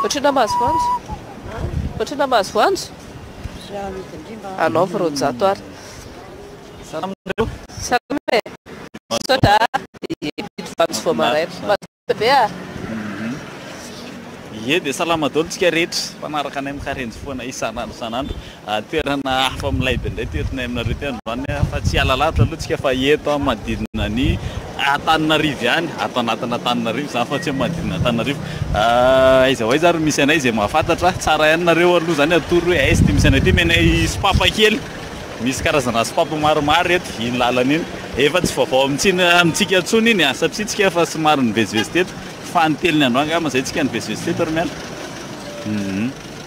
Otrina mahazo voanjo? Otrina mahazo voanjo? Anao roanjato ary. Salama e. Sotra pito voanjo vao maraina. Mahazo be a? Ie dia salama daholo tsika rehetra mpanaraka anay mikarenjy foana isan'andro isan'andro. Toerana hafa milay be indray toeranay aminareo ty androany fa tsy alalahatra aloha tsika fa eto manodidina ny Antananarivo ihany, ato anatina Antananarivo izany fa tsy manodidina Antananarivo. Aiza ho aiza ary misy anay izay mahafantatra tsara ihany nareo aloha izany atoro hoe aiza ty misy anay ty menay sopapa kely. Misy karazana sopapa maromaro eto iny lalana iny. Efa tsy vaovao amintsika intsony iny satria tsika efa somary nivezivezy teto. Fanoteliny andro angamba zay tsika nivezivezy teto ary miala.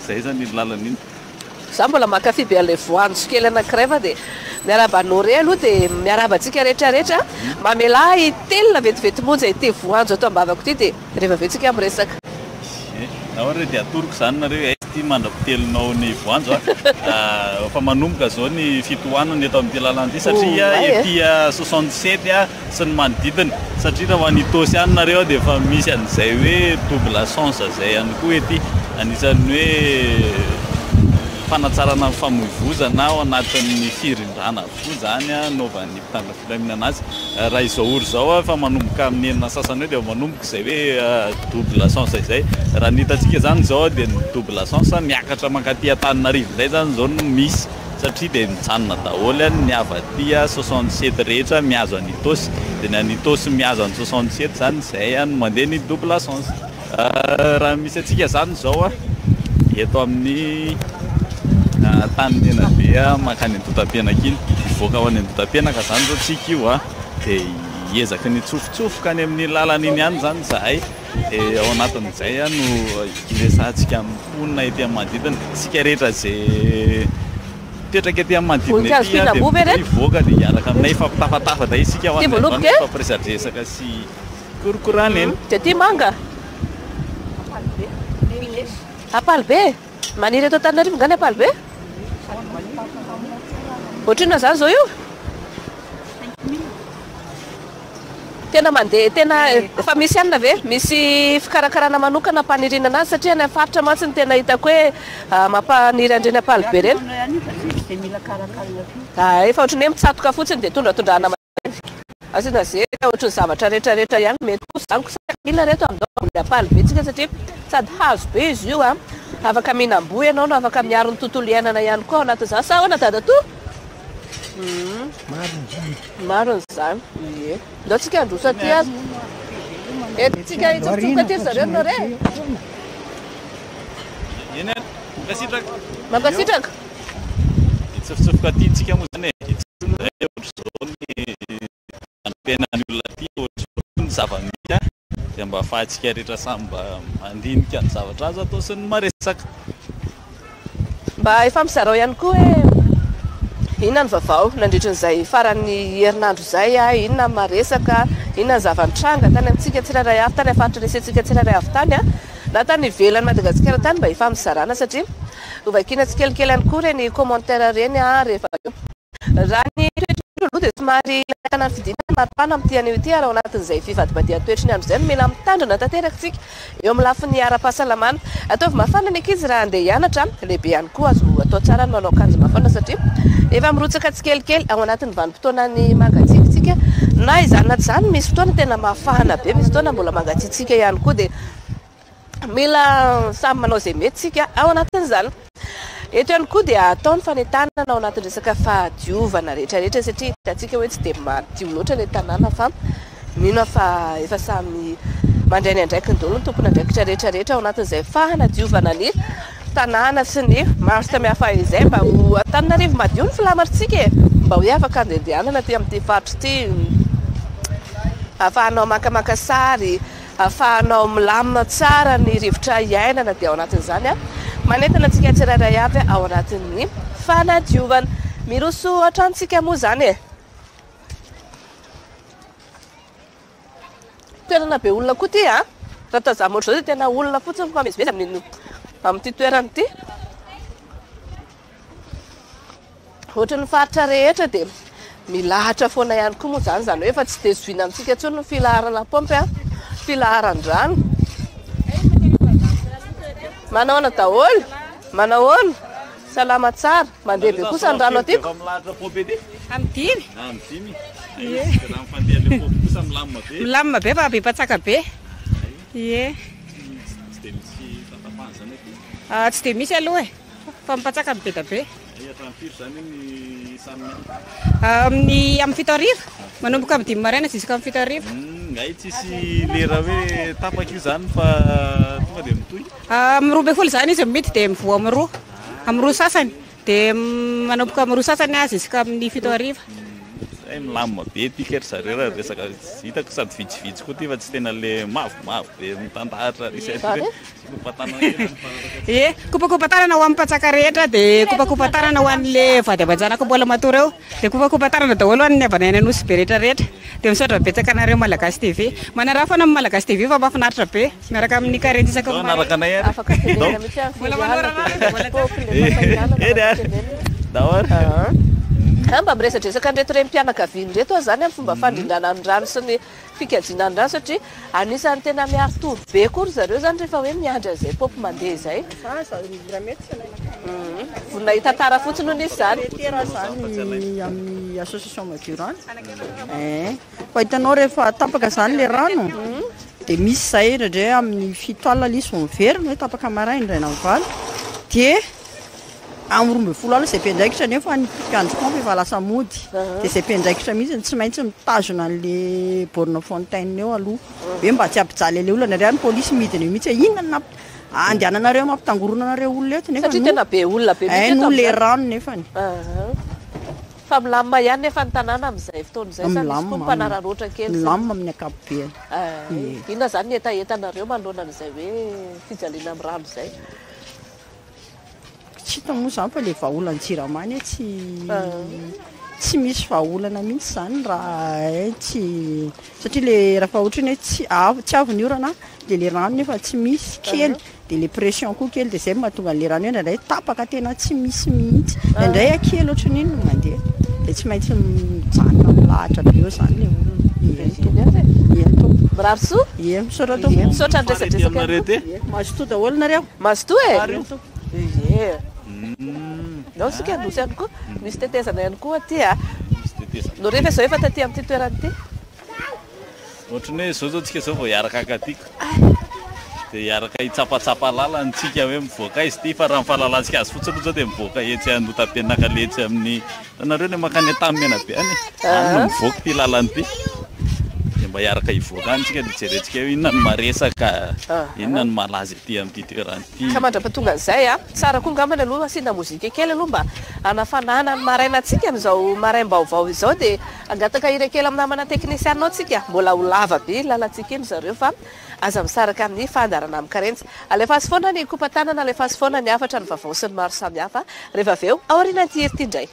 Zay zany iny lalana iny. Za mbola mankafy be an'ilay voanjo kely anankiray fa dia miarabanao re aloha dia miarabantsika rehetrarehetra mamelahy telina vetivety monja ity voanjo ato ambavako ity dia rehefa aveo tsika miresaka. Na hoe dia atoroko izany nareo aiza ty mandrapitelinao ny voanjo fa manomboka zao ny fitohanana eto amin'ity lalana ity satria ety 67 sy ny manodidina satria raha ho an'ny Itosy ihany nareo dia efa misy an'izay hoe double sens zay ihany koa ety anisan'ny hoe fanatsarana famoivozana ao anatin'ny firindrana avokoa zany naovan'ny mpitandrina filaminana azy. Raha izao ory zao fa manomboka amin'ny enina sasany hoe dia manomboka izay hoe double sens izay. Raha ny hitantsika zany zao dia ny double sens miakatra mankaty Antananarivo izay zany zao no misy satria dia mijanona daholo ny avy aty 67 rehetra mihazo an'ny Itosy dia ny an'ny Itosy mihazo an'ny 67 zany izay no mandeha ny double sens. Raha misy antsika zany zao eto amin'ny tany tena be mankany Antotam-pianaka iny mivoaka ho any Antotam-pianaka zany zao tsika io dia hiezaka ny tsofotsofoka any amin'ny lalana iny ihany zany zahay. Ao anatin'izay no iresantsika mponina ety amin'ny manodidina tsika rehetra zay petraka ety amin'ny manodidina ety dia mivoaka dia hiaraka aminay fampitafatafatra isika ho anay fampiresadresaka sy korokorana eny. Dia ty manga Ampalibe maniry eto Antananarivo ngany Ampalibe? Ohatrina zany zao io? Tena mandeha tena efa misy ihany ve? Misy fikarakarana manokana ampanirinana azy satria any faritra mantsy ny tena hitako hoe mampaniry andreny Ampalibe reny. Efa ohatrany hoe mitsatoka fotsiny dia tondratondrahana asina zay ohatrany zavatra rehetrarehetra ihany mety koa zany ila reto amin'izao Ampalibe tsika satria sady hazo be izy io afaka mihinam-boa ianao no afaka miaro ny tontolo iainana ihany koa ao anatin'izany sa ahoana dada to? Maro n'izany. Ie. Ndao tsika androso aty azy. Tsika hitsofoka aty zareo no re. Eny mankasitraka. Mankasitraka? Hitsofotsofoka aty tsika moa zany ohatr'izao ny ampiainan'ny olona aty ohatr'izao ny zava-misy dia mba ahafahantsika rehetra samy mba mandinika ny zavatra azo atao sy ny maresaka. Mba efa mizarao ihany koa hoe inona ny vaovao nandritran'izay faran'ny herinandro izay inona ny maresaka, inona ny zava-nitranga tany amintsika tsirairay avy tany afaritra resentsika tsirairay avy tany na tany ivelany Madagasikara tany mba efa mizarana satria ovakina tsikelikely ihany koa reny commentaire reny rehefa raha ny toetr'andro dia somary tanàna fidinana maripana amin'ity anio ity ary ao anatin'izay fivadibadiana toetr'ny andro izay no mila mitandrina tanteraka tsika eo amin'ny lafin'ny ara-pahasalamana. Ataovy mafana ny ankizy raha andeha hianatra lehibe ihany koa azo atao tsara ny manao akanjo mafana satria efa mirotsaka tsikelikely ao anatin'ny vanim-potoanany mangatsiatsika na izany na izany misy fotoana tena mafana be, misy fotoana mbola mangatsiatsika ihany koa dia mila samy manao izay mety tsika ao anatin'izany. Eto ihany koa dia ataony fanentanana ao anatin'ny resaka fahadiovana rehetrarehetra satria hitantsika hoe tsy dia madio loatra ilay tanàna fa mino fa efa samy mandray ny andraiky ny daholo ny tompona andraikitra rehetrarehetra ao anatin'izay fanadiovana ny tanàna sy ny maro samihafa izay mba ho Antananarivo madio ny filamaritsika mba hoe afaka andehandehanana ty amin'ity faritra ity ahafahanao makamaka sary ahafahanao milamina tsara ny rivotra iainana dia ao anatin'izany manentana antsika tsirairay avy ao anatin'ny fanadiovana. Miroso atrantsika moa zany toerana be olona koa ty raha tazama ohatr'izao dia tena olona fotsiny mifamezivezy amin'ity toerana ity. Ohatran'ny faritra rehetra dia milahatra foana ihany koa moa zany zany hoe efa tsy dia zoviana amintsika intsony ny filaharana paompy filaharan-drano. Manao ana daholo. Manao ana. Salama tsara. Mandeha be kosa ny rano atyko. Milahatra pôpy ety? Amin'ny 5. Amin'ny 5. Raha mifandeha le pôpy kosa milamina be. Milamina be fa be patsaka be. Ie. Tsy dia misy tapapahana zany ety. Tsy dia misy aloha fa mipatsaka be da be. Hatraminy firy zany ny isan'ny Amin'ny 7 ariva. Manomboka amin'ny 5 maraina jusqu'à amin'ny 7 ariva. Ngai tsisy lera hoe tapaka io zany fa tonga dia mitohy. Amin'ny 12 zany izy mity dia mivoa amin'ny 2. Amin'ny 2 sasany dia manomboka amin'ny 2 sasany jusqu'à amin'ny 7 ariva. Ay milamina be tika ry zareo raha resaka hitako sady vitsivitsy koa ty fa tsy tena le mavomavo be mitandahatra risy kopakopatanana ho amin'ny patsaka rehetra dia kopakopatanana ho an'le vady aman-janako mbola matory eo dia kopakopatanana daholo ho an'ny avana any anosy be rehetra rehetra dia misaotra betsaka anareo Malagasy TV manaraka foana amin'ny Malagasy TV fa mahafinaritra be miaraka amin'ny karenty isaka manaraka anay ary Afaka tenenina mihitsy amin'ny mbola manora daholo. Mba miresadresaka an'ireto renim-pianakaviana reto zany amin'ny fomba fandrindrana ny rano sy ny fikajiana ny rano satria anisan'ny tena miaro tory be kory zareo zany rehefa hoe miandry an'izay pôpy mandeha izay. Vonona hitantara fotsiny hono izy zany. Zany amin'ny association Madurance. Fa hitanao rehefa tapaka zany le rano dia misy zay indray amin'ny 7 alina lisy vao miverina hoe tapaka maraina indray navalo dia amin'ny 12 alina izay mpiandraikitra nefa ny mpiandro pompe efa lasa mody dia izay mpiandraikitra mihitsy tsy maintsy mitazona an'le borne fontaine eo aloha hoe mba tsy hampijaly le olona nareo ny polisy midina mihitsy inona andehananareo mampitangorona olona eto nefa satria tena be olona be mihitsy no le rano nefany fa milamina ihany nefa ny tanàna amin'izay fotoana izay zany misy koa mpanararoatra kely milamina amin'ny ankapobeny. Inona zany ny etaetanareo manoloana an'izay hoe fijaliana amin'ny rano izay? Tsy hita moa zany fa le vahaolana Jiramany tsy misy vahaolana mihitsy zany raha tsy satria le raha ohatra hoe tsy avy ny orana dia le rano nefa tsy misy kely dia le pression koa kely dia izay mahatonga le rano indray tapaka tena tsy misy mihitsy indray akely ohatra n'iny no mandeha dia tsy maintsy mijanona milahatra be eo zany le olona. Mirarisoa? Ie misaotra misaotra ny resadresaka mazotoa daholo nareo mazotoa e nao sika nosy ihany koa misy tetezana ihany koa aty no rehefa izao efa taty amin'ity toerana ity ohatrany hoe zao tsika zao vao hiaraka akatyko dia hiaraka hitsapatsapa lalantsika hoe mivoaka izy ty fa raha mifahalalantsika azy fotsiny zao dia mivoaka etsy andotam-pianakaletsy amin'ny tanareo ny makany an-tamena be any no mivoaka ty lalany ty dia mba hiaraka hivoaka anytsika dia jeretsika hoe inona no maresaka inona no malaza ety amin'ity toerana ity ka mandrapatonga an'izay tsara koa ngambany aloha asiana mozika kely aloha mba anafanana ny marainantsika amin'izao maraim-baovao izao dia angataka hira kely amin'ny namana teknisianao tsika mbola ho lava be lalantsika iny zareo fa aza misaraka amin'ny fandarana amin'ny karentsy alefa azy foana ny kopatanana alefa azy foana ny afatra ny vaovao sy ny maro samihafa rehefa avy eo aoriana ty heri ty indray.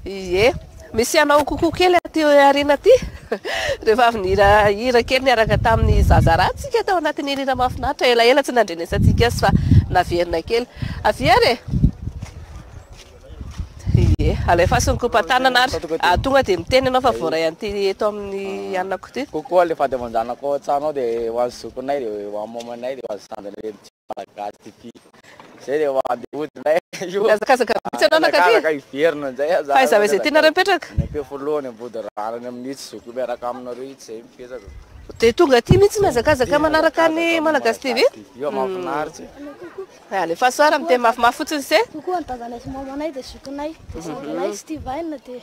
Ie, misy anao kokoa kely aty arina aty. Rehefa avy nira hira kely niaraka tamin'ny zazaratsika tao anatin'ny hira mahafinaritra, elaela tsy nandrenesantsika fa naverina kely. Avy ary e? Ie, alefa sy nikopatanana ary. Tonga dia miteny ianao fa voaray an'ity eto amin'ny anako ity. Kokoa le fady amanjanako an-trano ao dia ho azy zokonay dia ho amin'ny mamanay dia ho azy sandany reny malagasy ty. Zay dia ho adihodininay. Miazakazaka bitsy anao nakaty? Miazakazaka iverina izay aza. Fa iza izay tena mipetraka? Napeo voalohany ambody ranany amin'ny itsy zoko miaraka aminareo itsy izay mipetraka. Dia tonga aty mihitsy miazakazaka manaraka ny Malagasy TV? Io mahafinaritra. Alefa soara miteny mafimafy fotsiny se? Kokoa ny dadanay sy mamanay dia zokonay. Dia zadanay sy Tivaina dia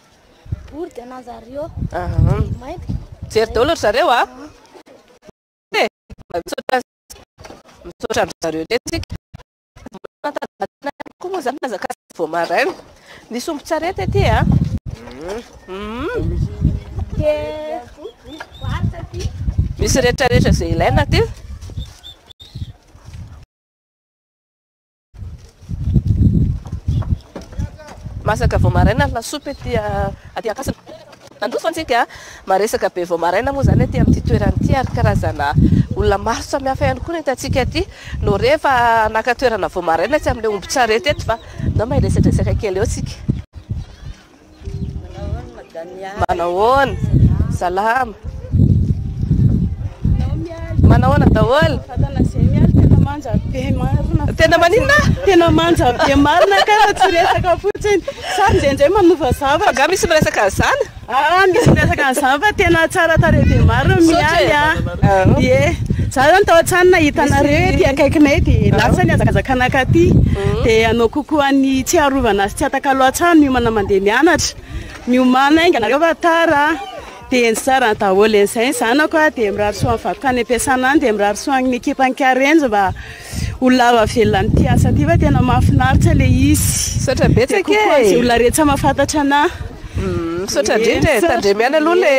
bory dia Nazario. Mainty. Jery daholo ry zareo a? Misaotra andro zareo retintsika. Koa moa zany miazakazaka vao maraina. Nisy omby-tsarety aty a? Misy rehetrarehetra izay ilaina aty? Masaka vao maraina ny lasopy aty Ankasina. Nandroso antsika maresaka be vao maraina moa zany aty amin'ity toerana ity ary karazana olona maro samihafa ihany koa nentantsika aty. No rehefa naka toerana vao maraina tsy amin'ilay omby-tsarety eto fa nao mahay resadresaka kely eo tsika. Manahoana? Salama. Manahoana daholo? Tena maninona? Tena manja be marina ka tsy resaka fotsiny. Samy ndraindray manova zavatra. Fa misy miresaka an'izany? Misy miresaka an'izany fa tena tsara tarehy be marina mialy a. Ie. Za zany tao an-trano hitanareo ety akaikinay dia lavitra ny azakazaka aty. Dia anao kokoa ny tsy harovana sy tsy ataka loatra no mandeha mianatra. miomana ainga nareo vatara dia ny tsara ny daholo izay ny zanako dia mirary soa ny vakoka ny ampiasana any dia mirary soa ny ekipan-karenjy mba ho lava velona ny asa ty fa tena mahafinaritra ilay izy sotra betsaka olona rehetra mahafantatra anahy misaotra indrindra e tandremiana aloha le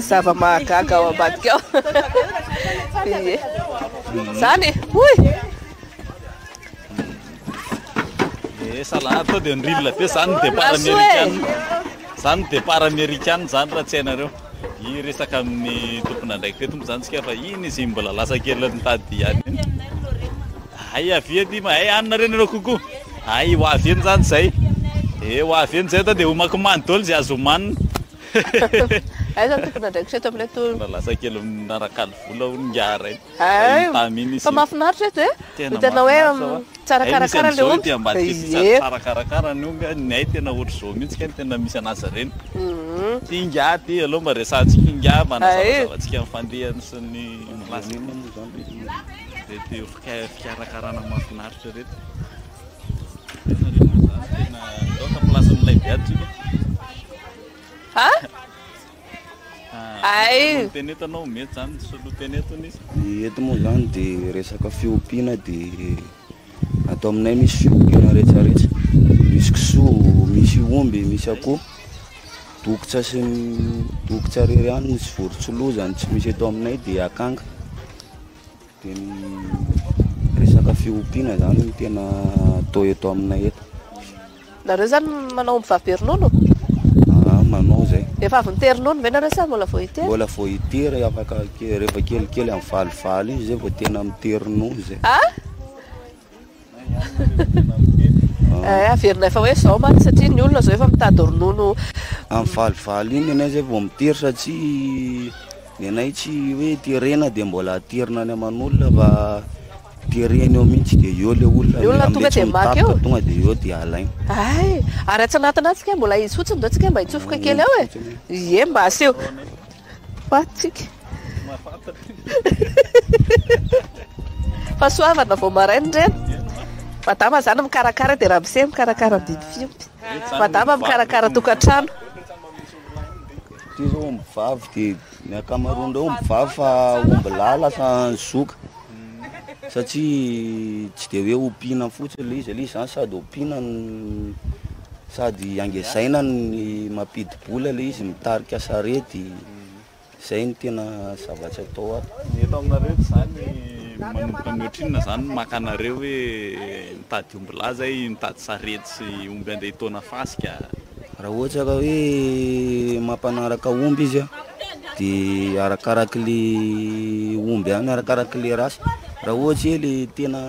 zava-mahagaga ao ambadika ao zany oy salahna dia nirila be zany départ américaine zany départ américaine zany raha tsy hainareo i resaka amin'ny tompona ndraiky teto moa zany tsika fa iny izy mbola lasa kely mitady ihany iny ay aviedy mahay anina reny anao kokoa ay ho avy eny zany zay ho avy eny zay dia homakomany daholo zay azo homanina ay zany tompona ndraiky seto amin'ilay to lasa kely narakalo vola ho ngara iny fa mahafinaritra eto tena hoe tsara karakara le omby tsara karakara ny omby ny ay tena ohatry zao mihitsy ka tena misy anazy reny ty inga ty aloha mba resantsika inga manazavatsika mifandehany sy ny milasy dia fikarakarana mahafinaritra reto tena daoka placen'ilay biadytsika tenetanao mety zany solotenetony izy eto moa zany dia resaka fiompiana dia atao aminay misy fiompiana rehetrarehetra misy kisoa misy omby misy akoho dokotra sy dokotra rery any misy vorontsoloza tsy misy eto aminay dia akanga dia resaka fiompiana zany no tena atao eto aminay eto nareo zany manao omby vavy-ronono manao zay efa avy nitery-nono ve nareo sa mbola vao itery mbola vao itery afaka rehefa kelikely amin'ny valivaly izy zay vao tena mitery-nono zay averina efa hoe zao maty satria ny olona zao efa mitady ronono amin'ny valivaly iny anay zay vao mitery satria ny anay tsy hoe terena dia mbola terina any aman'olona fa tereny eo mihitsy dia eo le olona tonga dia maky eo tonga dia eo dia alainy ay ary atsanatina tsika mbola izy fotsiny dao tsika mba hitsofoka kely ao e mba aseho fatsika fa soavana vao marainy reny madama zany mikarakara dia raha mise mikarakara biby fiompy madama mikarakara tokantrano ty zao omby vavy dia ny akamaroany reo omby vavy fa omby lahy lasa zoka satria tsy dia hoe ompiana fotsiny le izy zany sady ompiana sady angezaina ny mampidi-bola le izy mitarika sarety zay ny tena zavatsy atao ato eto aminareo zany manomboka mihoatrinona zany makanareo hoe mitady omby lahy zay mitady sarety sy omby andeha hitona fasika raha ohatra ka hoe mampanaraka omby izy dia arakaraky le omby any arakaraky le rasy raha ohatry hoe le tena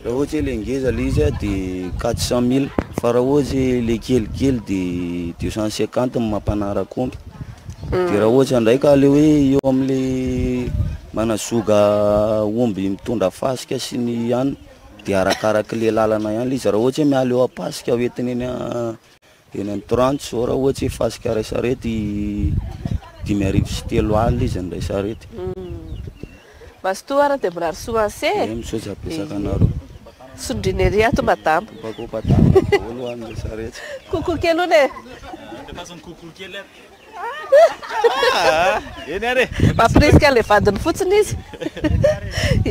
raha ohatra hoe le ngeza le izy dia 400 000 fa raha ohatra le kelikely dia 250 mampanaraka omby dia raha ohatra ndraika le hoe eo amin'le manazoga omby mitondra fasika sy ny any dia arakaraky le lalana ihany le izy raha ohatra hoe miala eo apasika hoentiny eny amin'ny 30 zao raha ohatra hoe fasika ray sarety 5 sy 3 alina izy ndray sarety mastoara dia mbola ry soanse misaotra apesaka anareo sondrinery ato madama bako patana daholo an'le sarety kokoa kely one eny are mampirisika le vadiny fotsiny izy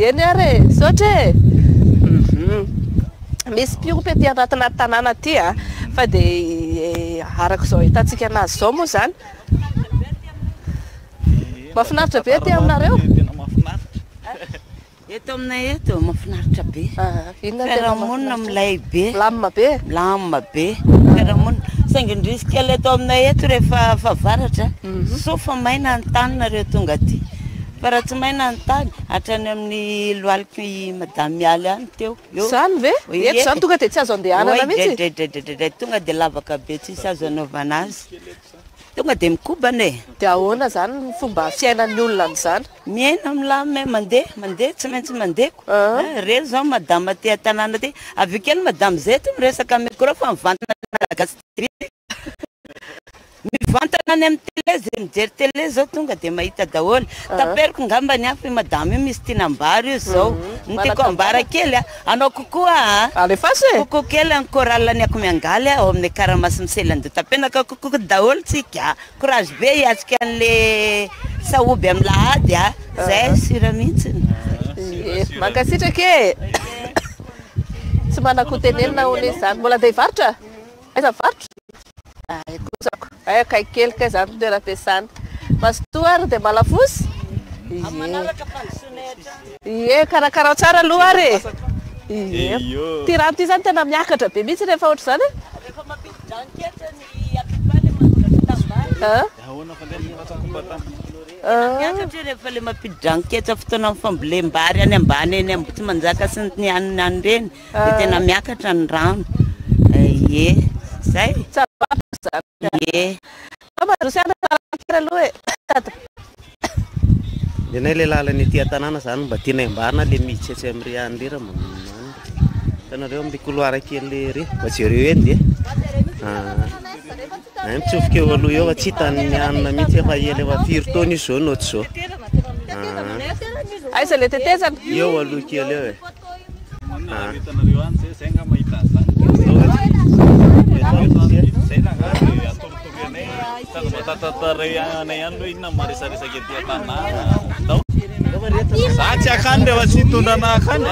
eny are saotra misy piompy aty anatina tanàna aty fa dia araka izao hitantsika anazy zao moa zany mahafinaritra be aty aminareo eto aminay eto mahafinaritra be fiarahamonina milay be lamina be fiarahamonina saingindrisy kely eto aminay eto rehefa favaratra sofa maina ny tany nareo tonga aty fa raha tsy maina ny tany hatrany amin'ny loaliky madame mialy any teo zany ve eto zany tonga dia tsy azo andehanana mihitsy tonga dia lavaka be tsisy azo anaovana azy tonga dia mikobana dia ahoana zany fomba fiainan'ny olona n'izany miaina milamy mandeha tsy maintsy mandehako reny zao madama ty tanàna ty avy kely madama zay ty miresaka micro fa mivantana gasy mivantana any amin'ny tele zay mijery tele zao tonga dia mahita daholo taperiko ngamba ny afy madama io misy tianambary io zao ny tiako ambara kely anao kokoa koko kely any koralany ako miangaly ao amin'ny karamasimselany de tapenaka kokoko daholo tsika courage be hiatrika an'le saoby amin'ny lahady zay sira mihitsiny mankasitraka tsy manako tenenina hono izany mbola andeha hivarotra aiza varotra kosako kay kely kay zany toeram-piasana masotoa ary dia malafosy karakara tsara aloha ary ty rano ty zany tena miakatra be mihitsy rehefa ohatry zany miakatra rehefa le mampidranketra fotoana amin'ny fambolem-bary any ambany eny ambotsy manjaka sy ny anany reny dia tena miakatra ny rano zay Denay le lalany ety tanàna zany mba tianay mbarina le mihitsetsy amin'ny rian'ny rira tanareo amin'ny couloir kely le ry mba jereo eny dia mitsofoka eo aloha eo tsy hitany anina mihitsy efa ela efa 4 taona izy zao noty zao aiza le tetezana eo aloha kely eo Satsy akany rehefa tsy hitondrana akany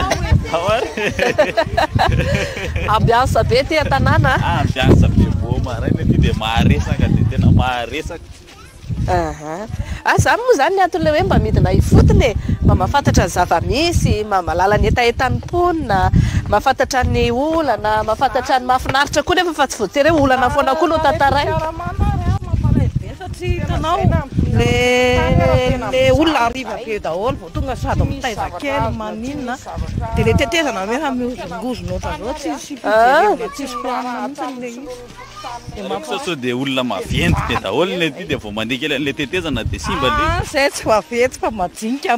ambiansa be ty tanàna ambiansa be bo maraina ty dia maharesaka dia tena maharesaka zany moa zany ny antony le hoe mba midina ifotony mba mahafantatra ny zava-misy mba mahalala ny etaetan'ny mponina mahafantatra ny olana mahafantatra ny mahafinaritra koa nefa fa tsy voatery hoe olana foana koa no tantaray hitanao le olona ariva be daholo vao tonga sady mitaiza kely maninona dia le tetezana mefa miozongozona ohatran'izao tsisy fijerena tsisy planina mihitsy le sao dia olona maventy be daholo le ty dia vao mandeha kely an'le tetezana dia simba le zay tsy vaventy fa majinika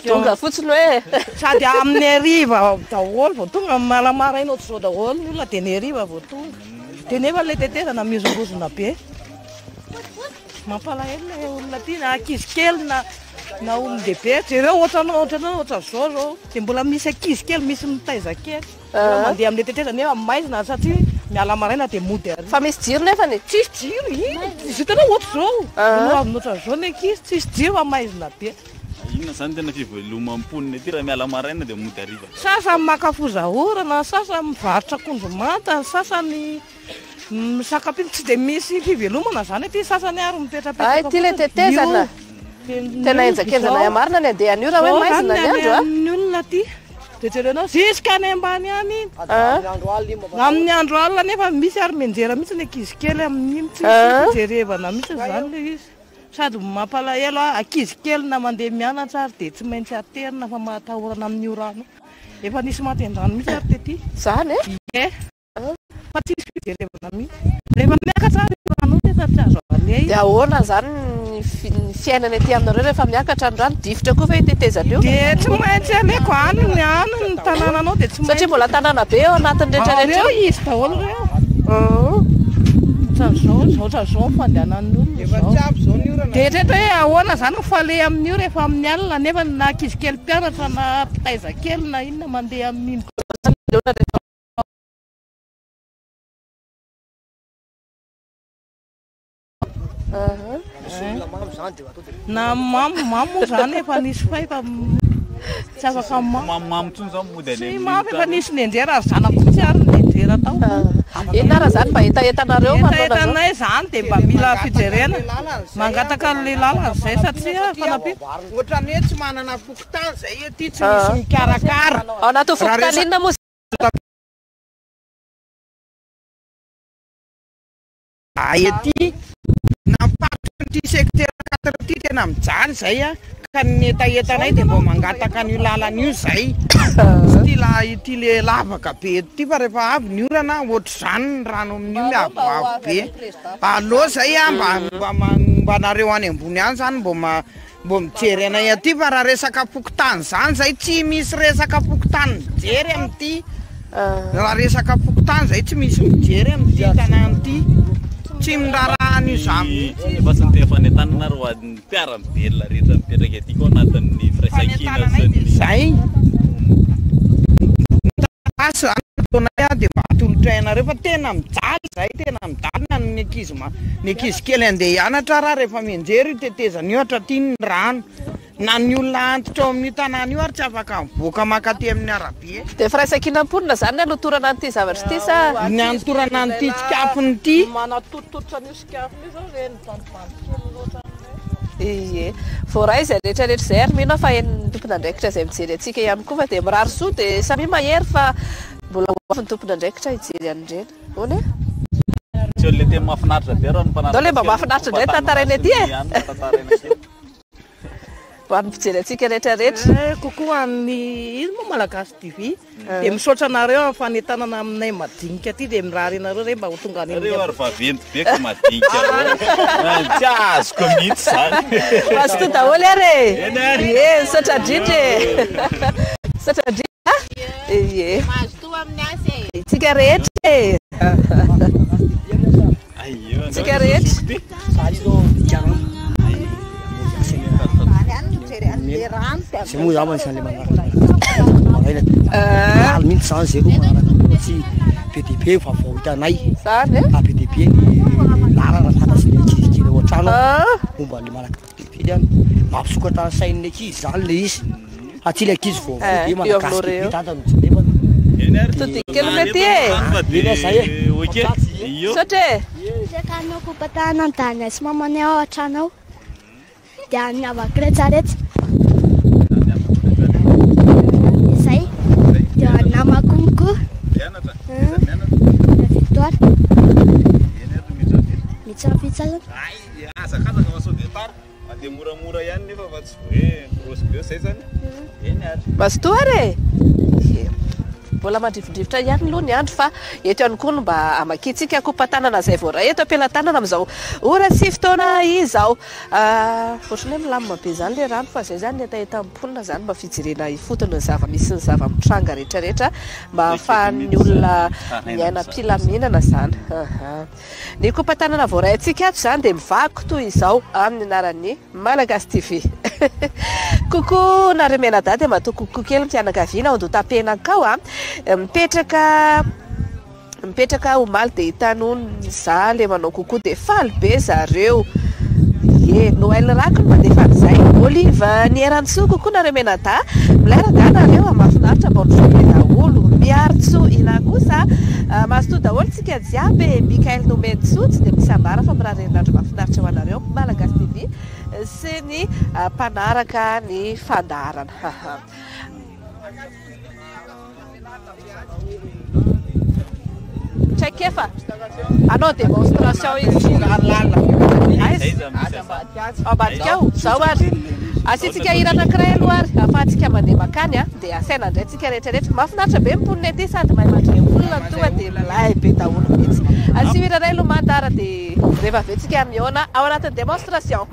tonga fotsiny hoe sady amin'ny ariva daholo vao tonga malamaraina ohatr'izao daholo ny olona dia ny ariva vao tonga dia nefa le tetezana miozongozona be mampalahelo le olona ty na ankizy kely na olon-dehibe jereo ohatranao ohatran'izao zao dia mbola misy ankizy kely misy mitaiza kely mandeha amin'le tetezana nefa maizina satria miala maraina dia mody ary fa misy jiro nefa ny tsisy jiro izy hitanao ohatr'izao ohatr'izao ny ankizy tsisy jiro fa maizina be inona zany tena fiveloman'ny ty raha miala maraina dia mody ariva sasany makafoza orana sasany mivarotra konjomanta sasany misakapiny tsy dia misy fivelomana zany ty sasany ary mipetrapetraka ty le tetezana tena enjakenjana marina ny andeha any io raha hoe maizina ny andro ny olona ty dia jerenao ziska any ambany any iny amin'ny andro alina nefa misy ary menjera mihitsy ny ankizy kely amin'iny tsy jerevana mihitsy zany le izy sady mampalahelo ankizy kely na mandeha mianatra ary dia tsy maintsy aterina fa mahatahorana amin'io rano efa nisy matendrano mihitsy ary tety zany fa tsisy fijerevana mihitsy rehefa miakatra ary rano tena tsy azo avane dia ahoana zany ny fiainana ety aminareo rehefa miakatra ny rano difotra koa fa hitetezana io dia tsy maintsy aleko any ny tanànanao dia tsy satria mbola tanàna be eo anatin'ny rehetrarehetra izy daholo reo ohatran'izao fandehanan'ny olona dia rehetra hoe ahoana zany fale amin'io rehefa amin'ny alina nefa na ankizy kely mpianatra na mpitaiza kely na inona mandeha amin'iny na mamomamo zany efa nisy fay fa tsy afaka mamamamtsy mafy efa nisy nenjera ary zanako tsy ary nenjera tao enara zany mba etaetanareo etaetanay zany dia mba mila fijerena mangataka le lalana zay satria fanapita ohatrany hoe tsy manana fokotany zay ety tsy misy mikarakara ao anaty fokotaninona moa ety nampatotra ty secteur 4 ty tena mijaly zay ka ny etaetanay dia mba mangataka an'io lalana io zay ty le lavaka be ty fa rehefa avy ny orana ohatr' zany ny rano amin'io miavoavo be aloha zay mba nareo any ambony any zany mba mijery anay aty fa raha resaka fokotany zany zay tsy misy resaka fokotany mijery amin'ity raha resaka fokotany zay tsy misy mijery amin'ity tanàna ty tsy miraharaha tanany izany efa sy ny fanentanana ro an'ny mpiara-belona rehetra mipetraka atyko anatin'ny firaisakina zay taonay a dia mahatolotra ianareo fa tena mijaly zay tena midalina ny ankizy kely andeha hianatra raha rehefa mianjery io tetezany io hatra tiany rano na ny olona antitra ao amin'ny tanàna io ary tsy afaka miboaka makaty amin'ny arabe dia firaisakinam-ponina zany ny anotorana an'ity zavatra ity sa ny anotorana an'ity tsikafony ity manatotototitra an'io sikafony io zao reny vandivandy loatra ie voray izay rehetrarehetra izay ary mino fa en'ny tompon'andraikitra izay mijery antsika ihany koa fa dia mirary soa dia samy mahery fa mbola hoafin'ny tompon'andraikitra hijery an'ireny hony tsy olona tena mahafinaritra be raha ny mpanaraka dao le mba mahafinaritra indray tantaraina aty ho an'ny mpijery antsika rehetrarehetra kokoa an'ny izy moa malagasy TV dia misaotra anareo amin'ny fanentanana aminay madinika aty dia mirary anareo re mba ho tonga any reo ary vaventy be ka madinika tsy azoko mihitsy zany mazoto daholo ary e misaotra indrindra misaotra indrindra ie tsika rehetra tsika rehetra c'est moi avant ça les mangaala mihitsy zany zay koa manaraka tsy PDP fa vao hitanay zany a PDP lalana fantasy le kizikely ao an-trano momba le malaka PDP any mampisokatra ny sain'ny ankizy zany le izy aty le ankizy vao de malagasy tantany jenefa todikely mety e zay sotre kanao kopatana antany sy mamany ao an-trano ao dia niavaka rehetrarehetra izay dia namako moko victoire mitsafitsy azany azakazaka fa sao dia tara dia moramora ihany nefa fa tsy hoe grosy be zay zany eny ary mazoto ary mbola mandrivondrivotra ihany aloha ny andro fa eto ihany koa no mba amakitsika kopatanana izay voaray eto ampelantanana amin'izao ora sy fotoana izao ohatrany hoe milamina be zany le rano fa zay zany ny etaetam-ponina zany mba fijerena ifotony ny zava-misy ny zava-mitranga rehetrarehetra mba ahafahan'ny olona miaina mpilaminana zany ny kopatanana voaray antsika ato zany dia mivako toy izao amin'ny anaran'ny Malagasy TV kokoa nareo menadady matoa kokoa kely mpianakaviana ondotapena-kao mipetraka omaly dia hitanony za le manao kokoa dia faly be zareo e Noël rako no mandefa an'izay Olive ny erantsou kokoa nareo menada milairada nareo amafinaritra mba ondrosobe daholo miarotso ina kosa mazoto daholo tsika jiaby Mikael Nometso tsy dia misy ambara fa mirarendandro mafinaritra ho anareo Malagasy TV sy ny mpanaraka ny fandarana check efa anao démonstration izy ambadika ao zao ary asitsika hirana kiray aloha ary ahafahantsika mandeha makany dia asaina indray tsika rehetrarehetra mahafinaritra be miponina aty sady mahay mandray olona tonga dia milay be daholo mihitsy asio hiraray aloha mandara dia rehefa avetsika miona ao anatin'ny démonstration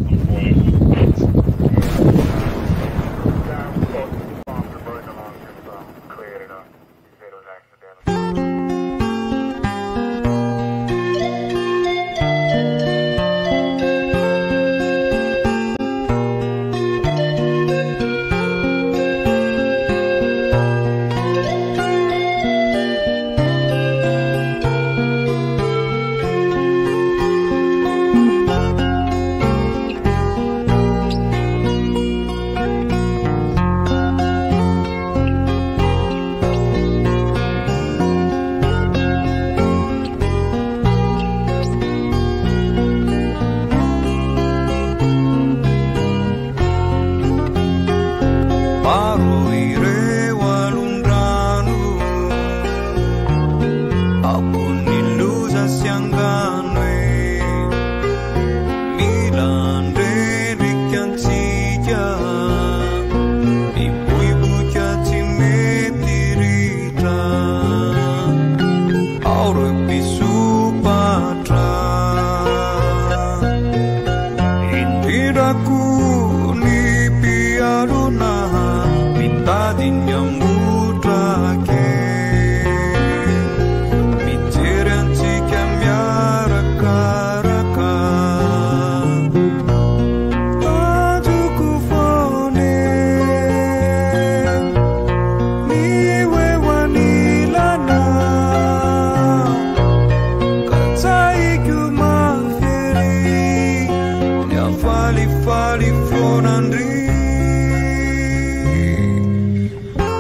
falifaly fonandry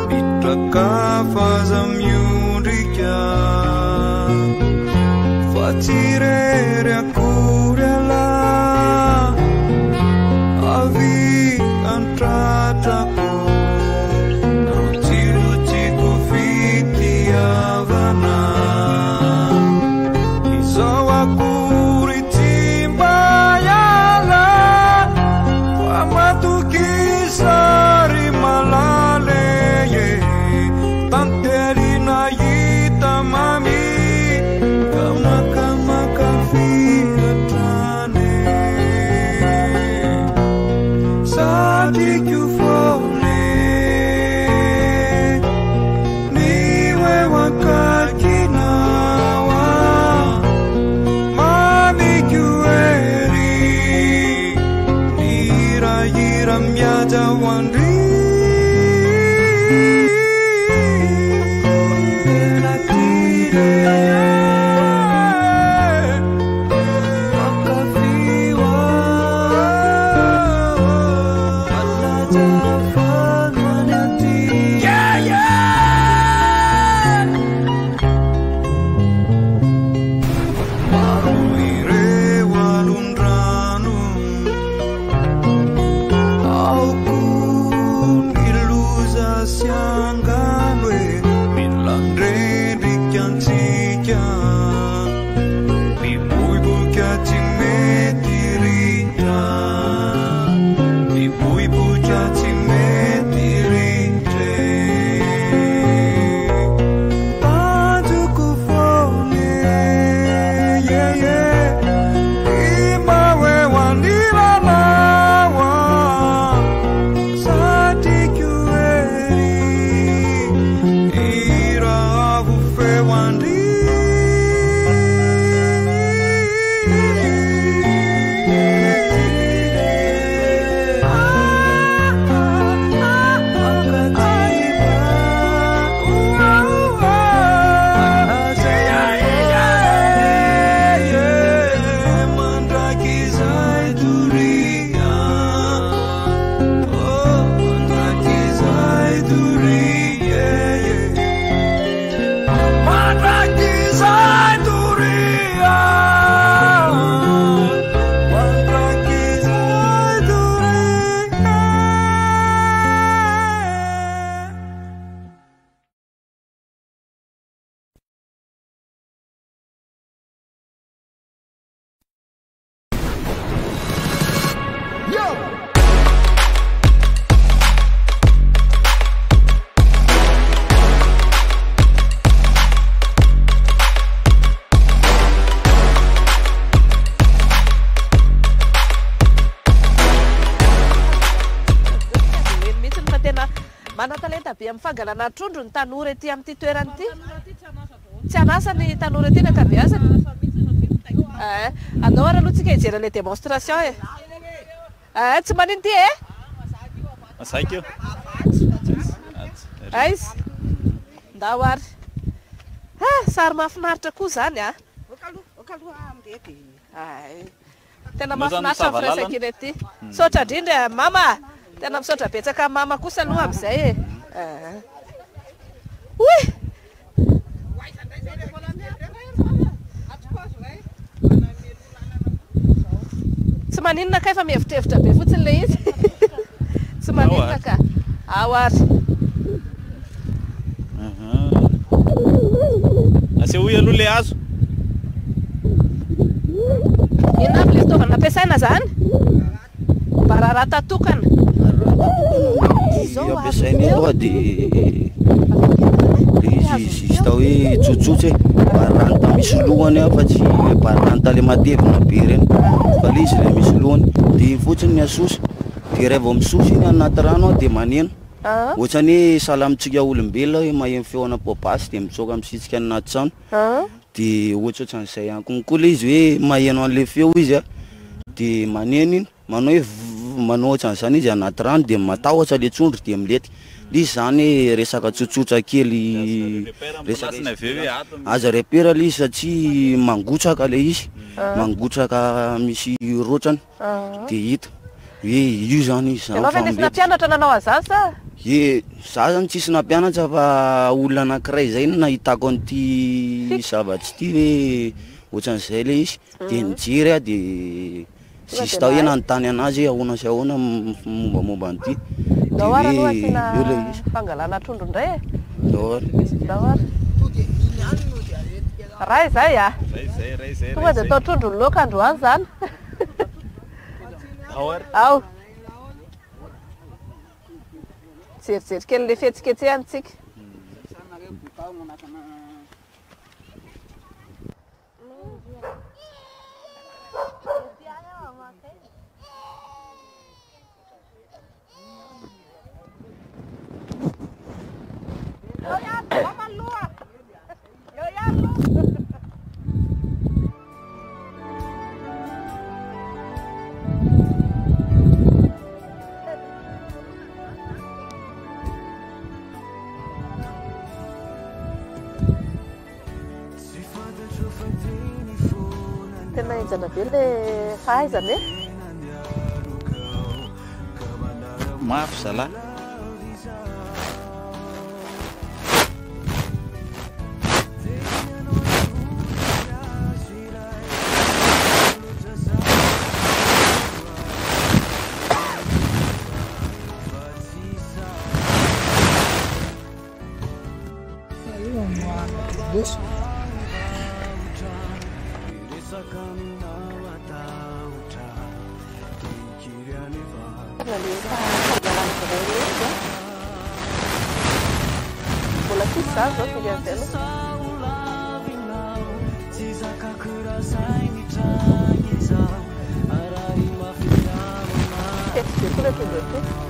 mitraka faza miondrika fa tsy rery akory ala avy antratrako rotsirotsiko fitiavana izao akory tsy mba iala fa matoky sary malale tantely nahita mami kamakamaka fiatrane sadiko fone niwe wakakinawa mamikueri nirayira miaja wandri Fagalana trondro ny tanora ety amin'ity toerana ity. Tsy anasa ny tanora ety ny ankabeazany. Andao ary aloha tsika hijery le démonstration e. Tsy manino ty e? Masaika io. Aizy. Ndao ary. Sary mahafinaritra koa zany a. Tena mahafinaritra amin'ny firaisan-kina ety. Saotra indrindra mama. Tena misaotra betsaka mama kosa aloha amin'izay e. Ui! Tsy maninona ka efa mihevitrevitra be fotsiny le izy. Tsy maninona ka. Ao ary. Asehoy aloha le hazo. Inona aby le fitaovana ampiasaina zany? Barara tatokana. Ampiasainy aloha dia izy tao hoe tsotsotry baranita misy lohany fa tsy baranita le matevina be reny fa le izy le misy lohany dia fotsiny ny asosa dia rehefa misosa iny anaty rano dia maneno ohatrany hoe salamitsika olombelona hoe maheno feona pobasy dia mitsoaka misitsika anaty trano dia ohatrohatran'izay ankonkoa le izy hoe maheno an'le feo izy dia maneno iny manao hoe manao ohatran'izany izy anaty rano dia matahotra le trondro dia milety Izy zany resaka tsotsotra kely aza repera le izy satria mangotraka le izy mangotraka misy rotrany de hita hoe io zany izy nampianatra nanao azany sa za zany tsisy nampianatra fa olona anankiray zay nahitako an'ity zavatsy ity hoe ohatran'izay le izy de nijery a de sisy tao hoe nanontany anazy ahoana sy ahoana mombamomba an'ity dahoara aloha asina fangalana trondro indray dahoara ray zay a tonga de atao trondro loka androany zany ao jerijery kely le fihetsiketsehantsika tena enjana be le fahaizany e mafy zala bola pisah zao filiantelo pula tudo aqui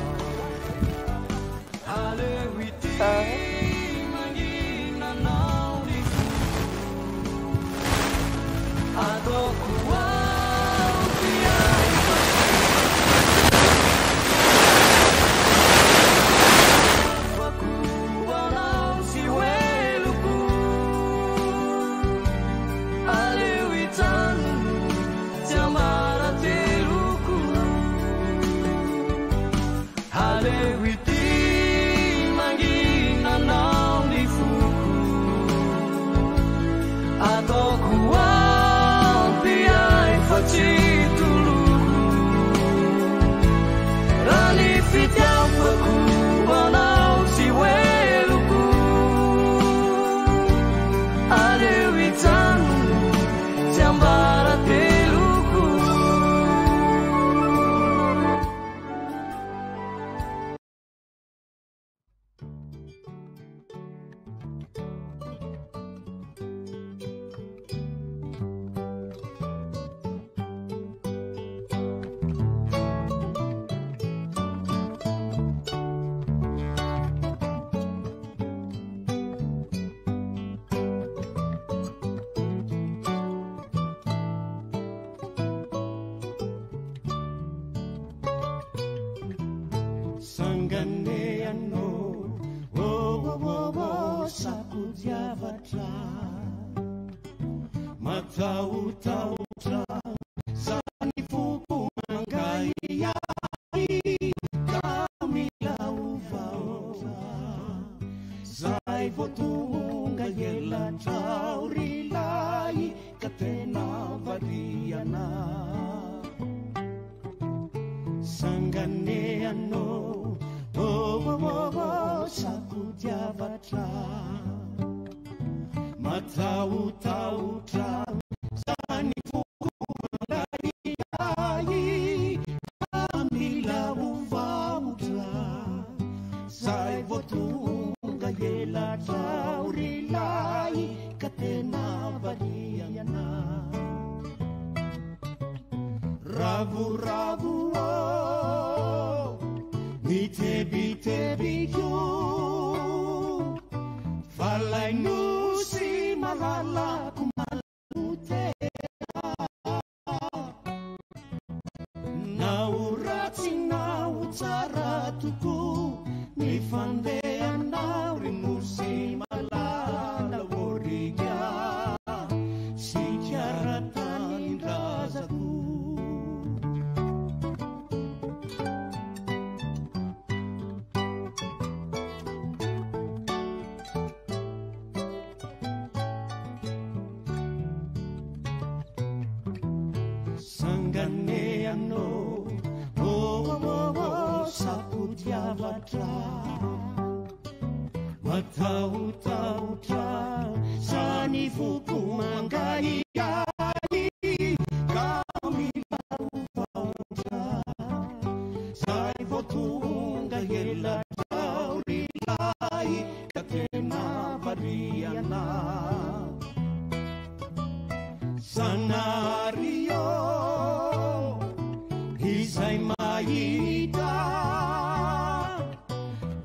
fandehanao ry nosy malala origa sikiaratany razako sanganeano saputiavatra matautautra sani fuku mangaiai kamilauautra sai votunga hela taurilai katena variana sanario isai maita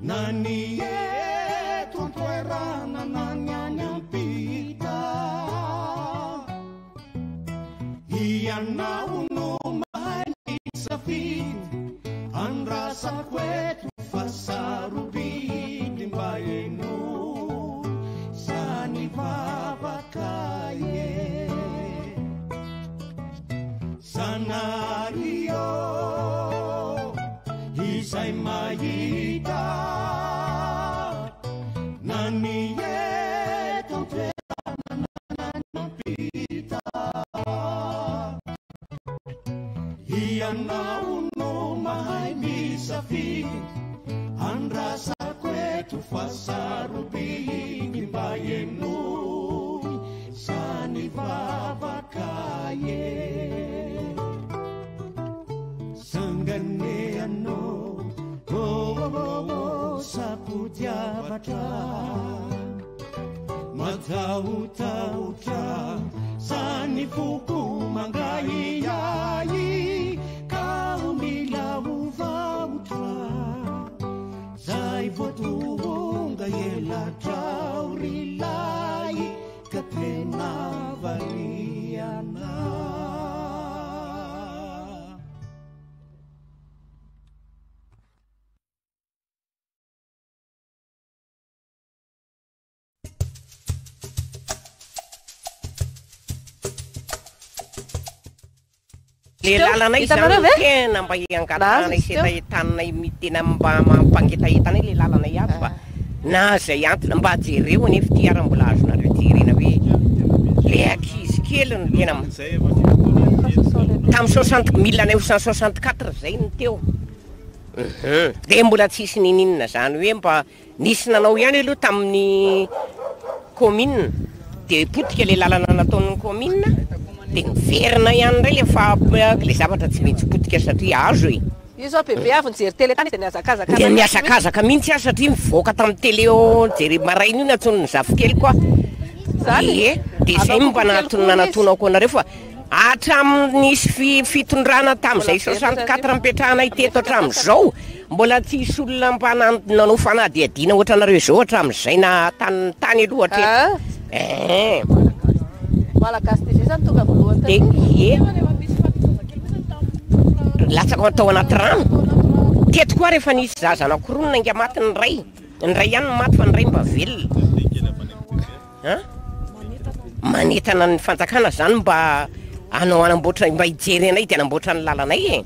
nani eto toerana nanyanyampita ianao no manisafity andrasako eto fasarobity mba eno sany vavakaie sanario isai mahita nani eto toerana nananampita ianao no mahay misafidy andrasako eto fasarobiny mba enoy sany vavakaie sanganeano saputiavatra matautautra sany fuku mangaiai kaumilauvaotra zay votonga elatraurilai katena variana le lalanay zany tena mba iangatana isetahitanay tena mba mampangetahetana le lalanay aby fa na zay antony mba jereo nefa ty ara-mbola azonareo ty rena hoe le ankizy kely no tena tamin'ny 1964 zay no teo dia mbola tsisy nininona zany hoe mba nisy nanao ihany aloha tamin'ny commune dia potika le lalana nataon'ny commune dia niverina ihany ndray le zavatra tsy maintsy potika satria azo e io zao bebe avy nijery tele tany dia niazakazaka dia niazakazaka mihitsy azy satria mivoaka tamin'ny tele eo jery maraina io natsony ny zafikely koa e dia zay mba nanatonako anareo fa hatramin'nisy fitondrana tamin'izay 64 mipetrahanay teto hatramin'izao mbola tsisy olona mba nanao fanadiadiana ohatra anareo zao hatramin'izay na tany aloha hatreto malagasy ty zany tonga voalohany dia latsaka atao anaty rano teto koa rehefa nisy zaza anankiroa nainga maty ny ray ihany no maty fa ny ray mba velona manetana ny fanjakana zany mba anao anamboatra mba hijery anay dia anamboatra ny lalanay e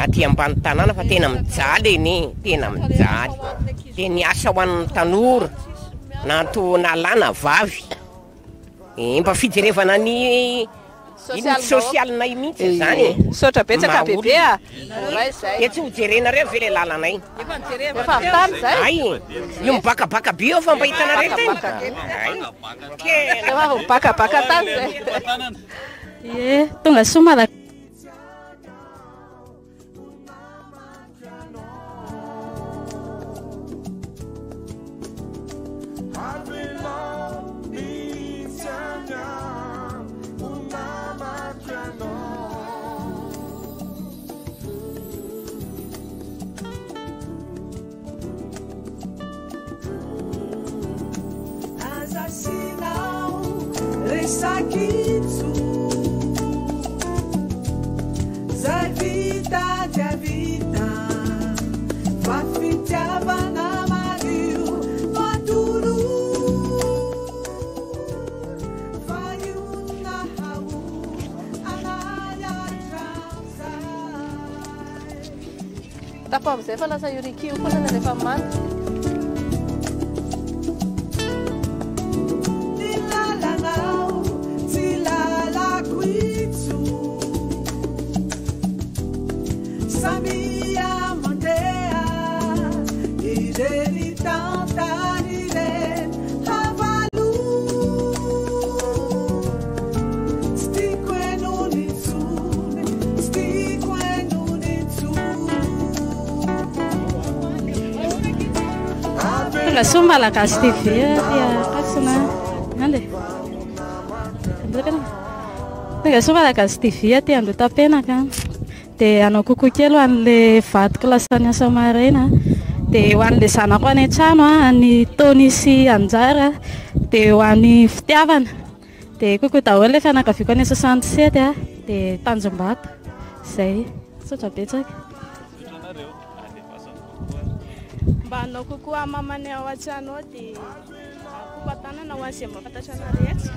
aty ambany tanàna fa tena mijaly eny tena mijaly dia niasa ho an'ny tanora na lana vavy mba fijerevana ny sosialinay mihitsy zany sotra betsaka bebe e tsy hojerenareo ve le lalanay efa tany zay ay io mibakabaka be eo fa mba hitanareo teny efa mibakabaka tany zay tonga somara Resakitsu za vida de a vida va fintiava na Tapo amin'izay fa lasa urikio foana rehefa manta. Sabia mandea e dele tantarire havalu stico e non insune stico e non insune la summa la castifia ya kasna ande la summa la castifia ti ando tapena kan dia anao kokoa kely ho an'le vadiko lasa niasa maraina dia ho an'le zanako any an-trano ny taony sy anjara dia ho an'ny fitiavana dia kokoa daholo le fianakaviako any 67 dia Tanjombato izay tsotra betsaka mba anao kokoa mamany ao an-trano dia kopatanana ho azy mba fantatrana rehetra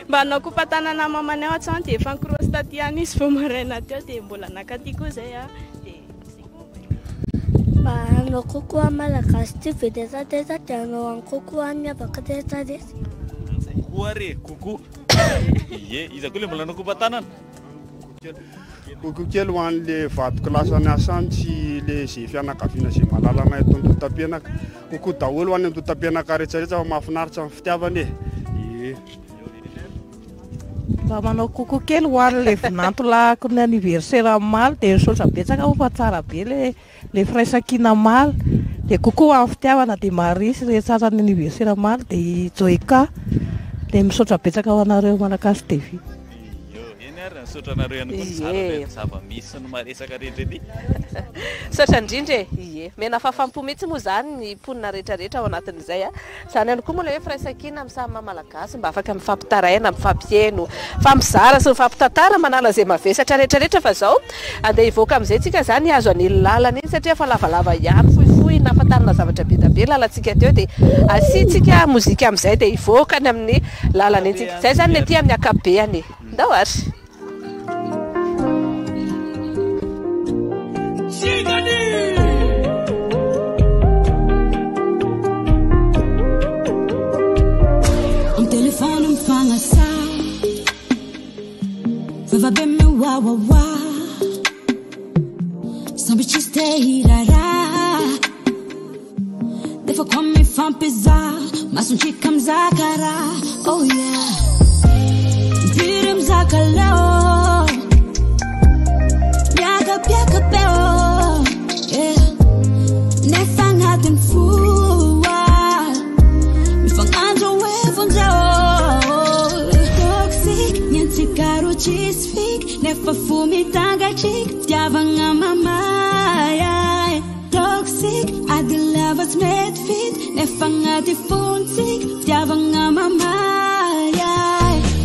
mba anao kopatanana mamany ao an-trano dia efa nikroasy taty any izy vao maraina teo dia mbola nakaty koa zay mba anao kokoa malagasy ty vedezadeza dia anao any kokoa any miavaka tezadeza kokoa re kokoa ie iza koa le mbola anao kopatanana kokoa kely ho an'le vadiko lasa niasany sy le zay fianakaviana zay malalana eto andotam-pianaka kokoa daholo ho any andotam-pianaka rehetrarehetra fa mahafinaritra amin'ny fitiavana e mba manao kokoa kely ho an'le vinantolako ny anniversaire maly dia misaotra betsaka ho fa tsara be le firaisan-kina maly dia kokoa ho amin'ny fitiavana dia marisy rehetra ny anniversaire maly dia Joyka dia misaotra betsaka ho anareo Malagasy TV. Saotra anareo ihany koa ny zava zava-misy no maresaka rehetra ety. Saotra indrindra ie mena fafampo mihitsy moa zany ny mponina rehetrarehetra ao anatin'izay zany ihany koa moa le hoe firaisan-kina amin'ny samy malagasy mba afaka mifampitaraina mifampieno fampizara sy mifampitantara manala zay mavesatra rehetrarehetra fa zao andeha hivoaka amin'izay tsika zany azo an'iny lalana iny satria fa lavalava ihany fohifohy nafantarina zavatra be da be lalantsika teo dia asiantsika mozika amin'izay dia hivoaka ny amin'ny lalana iny tsika zay zany le ty amin'ny akabeany ndao ary Am telefon mfangasa Vava beme wa wa wa Sambi chiste hirara Defa kwa mi fampiza Masun chika mzakara Oh yeah Mpire mzakalao Piaka peo Yeah Nefangatin fuwa Mifanganjo wevonjao Toxic Nyansi karo cheese fake Nefa fumi tanga chick Tiavanga mamaya Toxic Adi lovers made fit Nefangati funsick Tiavanga mamaya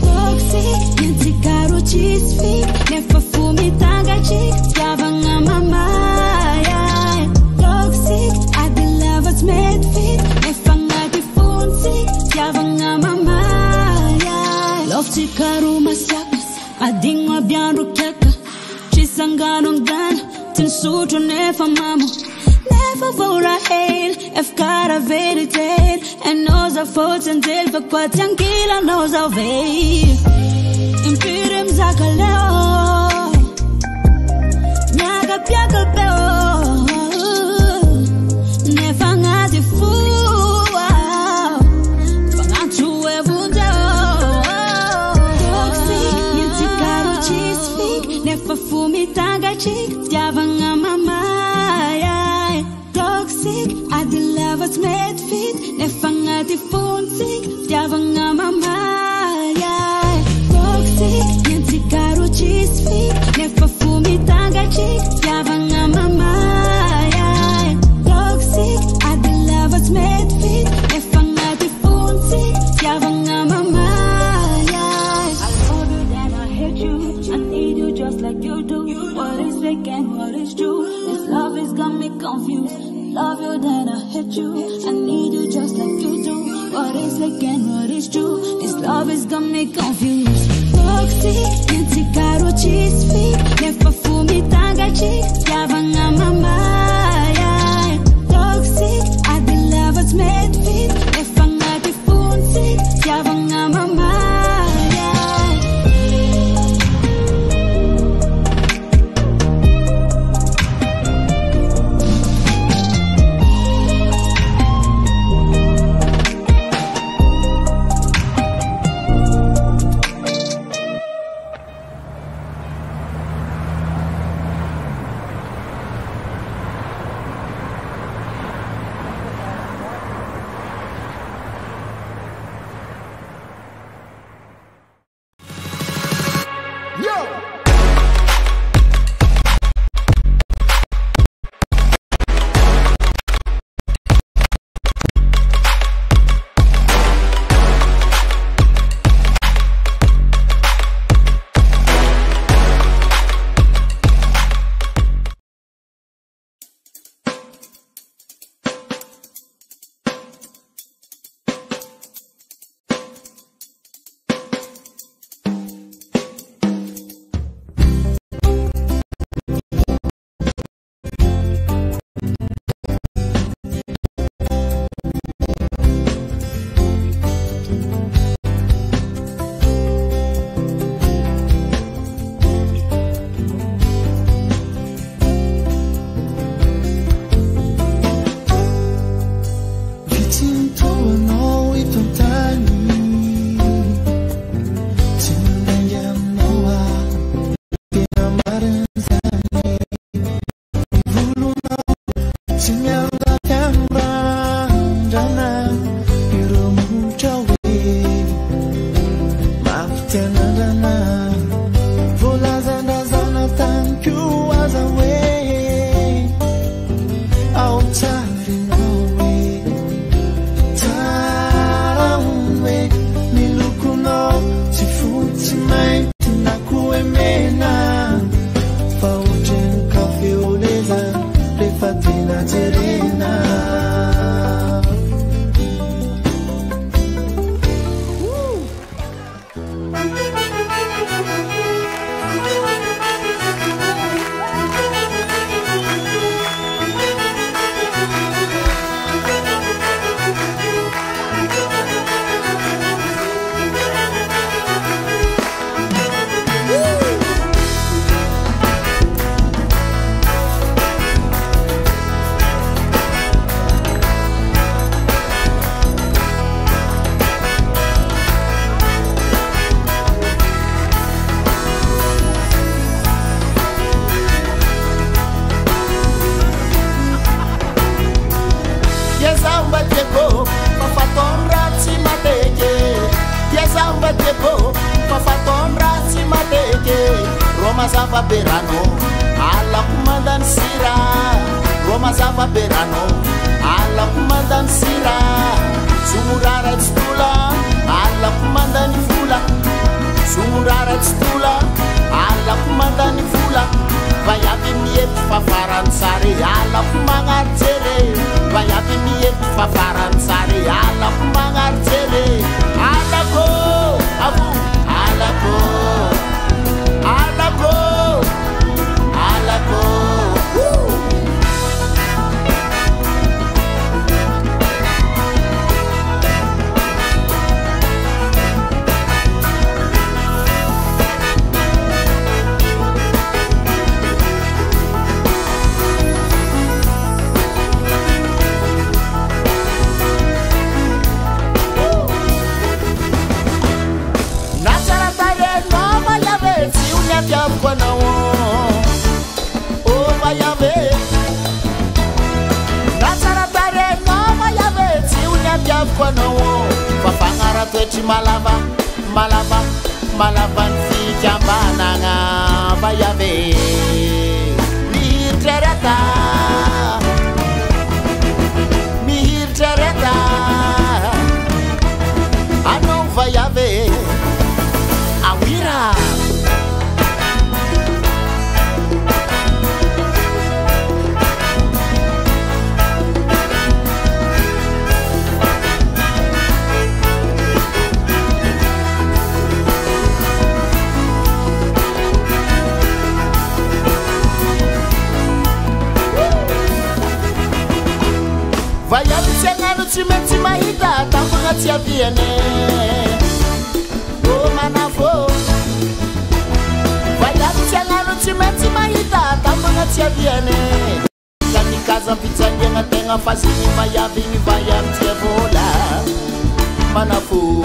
Toxic Nyansi karo cheese fake Nefa fumi tanga chick Tiavanga mamaya Toxic Adi lovers made fit Nefangati funsick Tiavanga mamaya Love chikaru masyak Adingwa bianru keka Chisangano ngana Tinsutro nefa mamo Never for a hail Efkara veritet En noza foten del Fakwa tiangila noza veil Impirem zakaleo Nyaga piaka peo Nefangati fuwa Fangantu evundeo Toxic Yantikaro cheese fake Nefa fumi tanga chick Tiavanga mamaya Toxic Adi lovers made fit Nefangati funsick Tiavanga mamaya Toxic Yantikaro cheese fake Nefa fumi tanga chick Tiavanga mamaya Toxic Adi lovers made fit Nefangati funsick Tiavanga mamaya I love you then I hate you I need you just like you do What is fake and what is true This love is got me confused Love you then I hate you I need you just like you do What is fake and what is true This love is got me confused Toxic Yantikaro cheese fake Nefa fumi tanga chick you as a way outside and away. Taraway, nilukuno, si futi mai, tunakuemena. Fauchen kafe oleza, prefatina terena. Roma Zava Berano, alla kumandan sira. Roma Zava Berano, alla kumandan sira. Sumurara stula, alla kumandan fula. Sumurara stula, alla kumandan fula. Vai avi miet fafaran sari, alla kumangar tere. Vai avi miet fafaran sari, alla kumangar tere. Alla ko, abu, alla ko. Alako, Alako, Fafangara twechi malava, malava, malavan fi jambananga bayave. Mihir tereta, ano bayave, awira. Vai avvicinando cimenti mahita, tanto che ti avviene. Oh manafo. Vai avvicinando cimenti mahita, tanto che ti avviene. Cani casa pizzaglia na tenga fasini mayavi mi vai a vola. Manafo.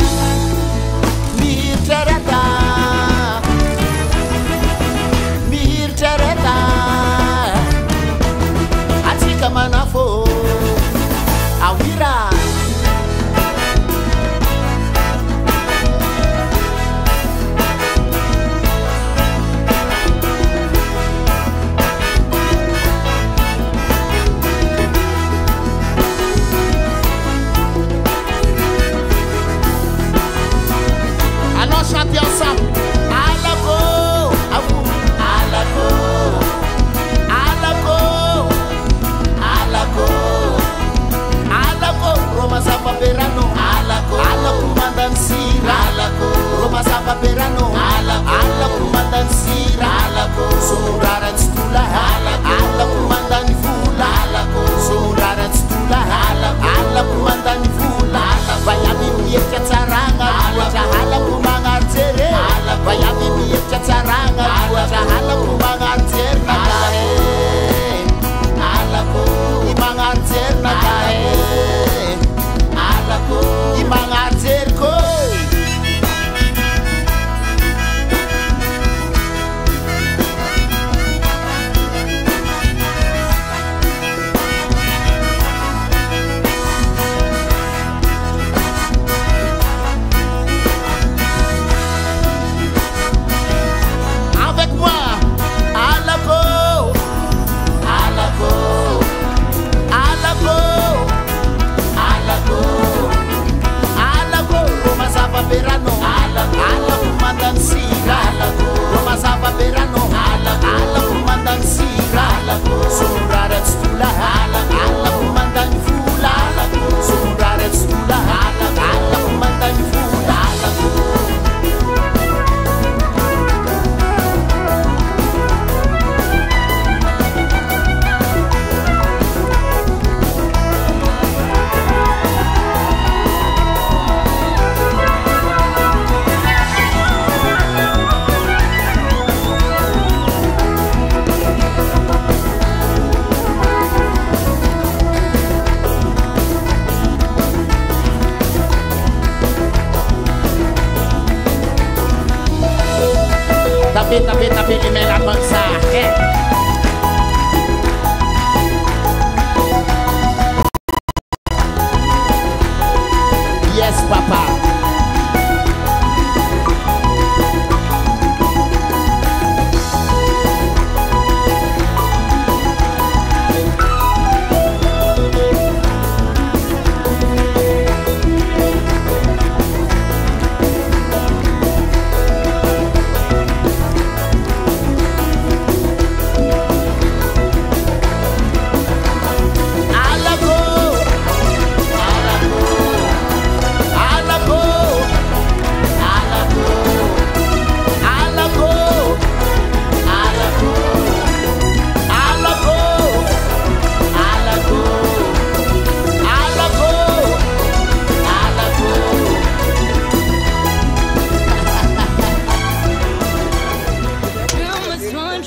Mi tereta. Mi tereta. Atika manafo. Awira.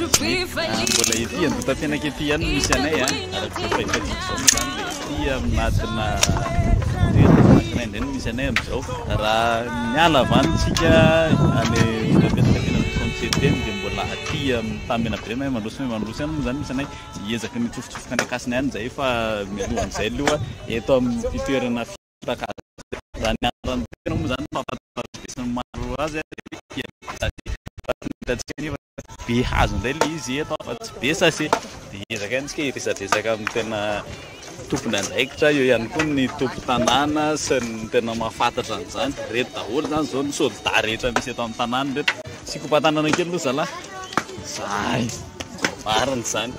mbola ety andotam-pianaka ety ihany misy anay araka fahitadiako zany le ety aminatina indray misy anay am'izao raha miala vanitsika ale apetaka tena misomiteny dia mbola aty tamena be mahay mandrosy any moa zany misy anay hiezaka nitsofotsofoka anakasina ihany zay fa mialohan'izay aloha eto amin'ny fitoerana zany anarany tena moa zany mahafatabesany maro azy be hazo indray le izy eto fa tsy be sase dia ezaka antsika hiresadresaka amin'ny tena tompony andraikitra eo ihany koa ny tompo tanàna sy ny tena mahafantatra an'izany reto daholo zany zao ny soldat rehetra misy eto amin'ny tanàna reto sy kompatanana kely aloha zalahy zay mariny zany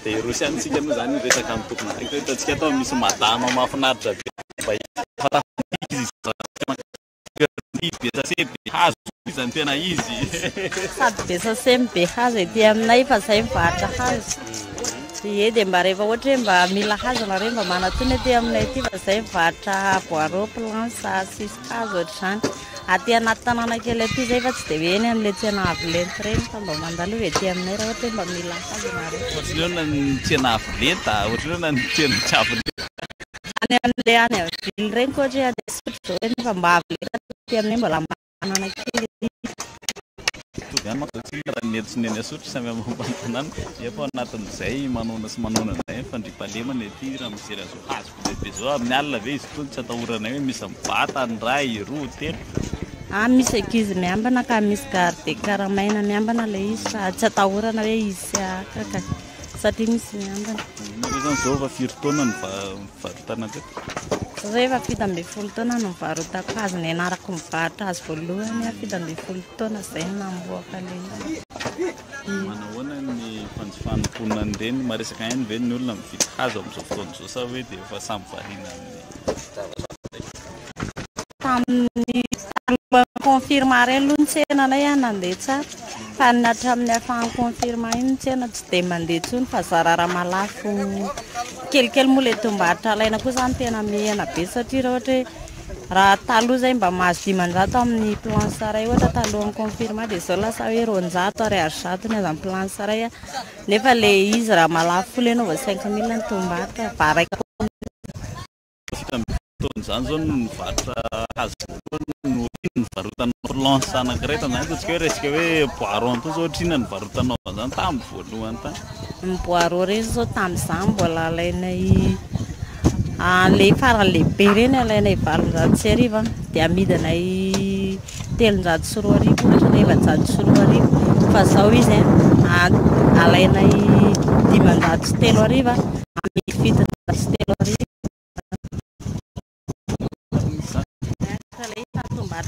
dia rosy antsika moa zany resaka amin'ny tompony andraikitra reto atsika atao misy madama mahafinaritra be be sase be hazo izany tena izy sady be sase be hazo ety aminay fa zay mivarotra hazo ie dia mba rehefa ohatra hoe mba mila hazo nareo mba manatony ety aminay ety fa zay mivarotra boireau planche sisy hazo ohatr'izany aty anaty tanàna kely aty zay fa tsy dia hoe eny amin'ilay tsena avolenta reny fa mba mandalo ety aminay raha ohatra hoe mba mila hazo nareo ohatrany hoe ny tsena avolenta ohatrany hoe ny tsena tsy avolenta any amin'ilay any avily reny koa ohatra hoe any sotro zao hoe fa mba avolenta ety aminay mbola manana kely any makatsika raha netsoneny asotro samy amambantanany efa anatin'izay manona sy manona zay fandripalemana ety raha misery azo hazo bebe zao amin'ny alina ve izy tony tsy atahorana hoe misy mibata ny ray roa telo misy ankizy miambana ka misy garde karamaina miambana le izy fa tsy atahorana hoe izy akaka satria misy miambana zany zao fa firy taona ny varotana teto zao efa 70 taona no mivarotako hazo ny anarako mivarotra azy voalohany 70 taona zay namboaka le manahoana ny fanjifanimponina an'ireny maresaka ihany ve ny olona mividy hazo amin'izao fotoana zao sa hoe dia efa samy variana tamin'ny confirma reny aloha ny tsenanay nandeha tsara fa natramin'ny afahany confirma iny ny tsena tsy dia mandeha tsony fa zarara malafo kelikely moa le tombarotra alaina koa zany tena mihena be satria raha ohatra hoe raha taloha zay mba mahazo 500 amin'ny planche ray ohatra talohan'ny confirma dia zao lasa hoe 200 ariary zato ny azan'ny planche ray nefa le izy raha malafo le nova 5000 ny tombarotra varaika zany zao ny mivarotra hazo nivarotanao planche anankiray tanzany totsika hoe resika hoe poiron to zao ohatrina nivarotanao zany tamin'ny voalohany tany ny poiron reny zao tamin'izany mbola alainay le farany lehibe reny alainay 700 sy arivo dia amidinay 300 sy 4 arivo ohatra 900 sy 4 arivo fa zao izy alainay 500 sy 3 arivo amidy vidiny sy 3 arivo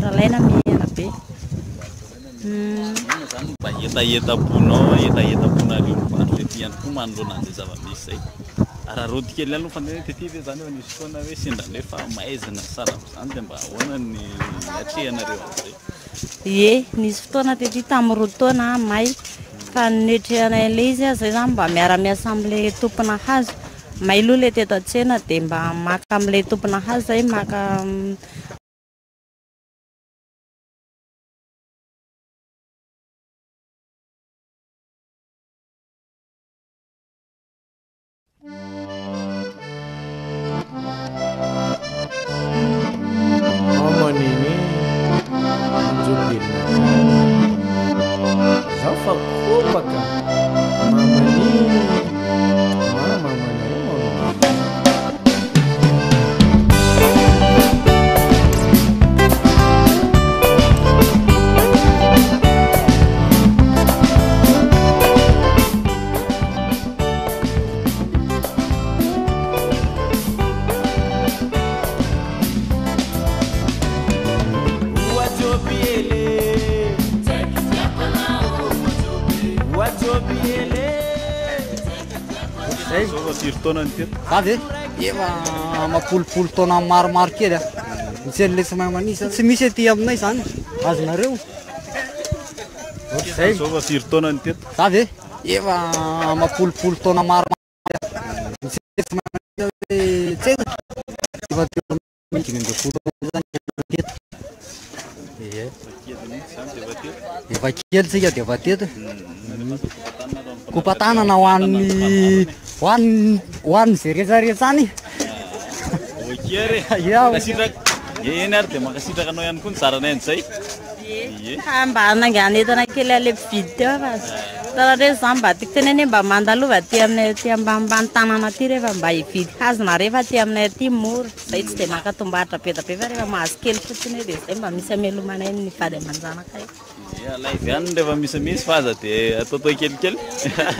alaina mihena be zany mba etaetabonao etaetabonareo mivarotra ety ihany koa manoloana an'izay zava-misy zay raha rody kely aloha fandeha tety ve zany hoe nisy foana hoe sendran'le fa maizina sara amin'izany dia mba ahoana ny atrehanareo amin'izay ie nisy fotoana tety tamin'ny roa taona may fa netrehanay le izy zay zany mba miara-miasa amin'le tompona hazo may aloha le teto an-tsena dia mba maka amin'le tompona hazo zay maka Vady efa mapolopolo taona maromaro kely misy an'le tsy mahay manisy tsy misy aty aminay zany azonareo zay zao fa firy taona ny teto vady efa mapolopolo taona maromaro misy an'le tsy mahay manisy efa efa kely tsika dia efa teto Kopatanana ho an'ny zay rehetrarehetra any. Okey makasitraka. Eny ary dia makasitraka anao ihany koa ny zarana zay. Mba nangany entana kely ale mpividy teo fa tara re zany mba tiako teneny mba mandalova ty aminay aty ambany tanana aty rehefa mba hividy hazona rehefa ty aminay aty mora zay tsy dia makatombaritra be da be fa rehefa mahazo kely fotsiny dia zay mba misy amelomanay ny vady aman-janakay. Live ihany rehefa misy faza dia ataotao kelikely.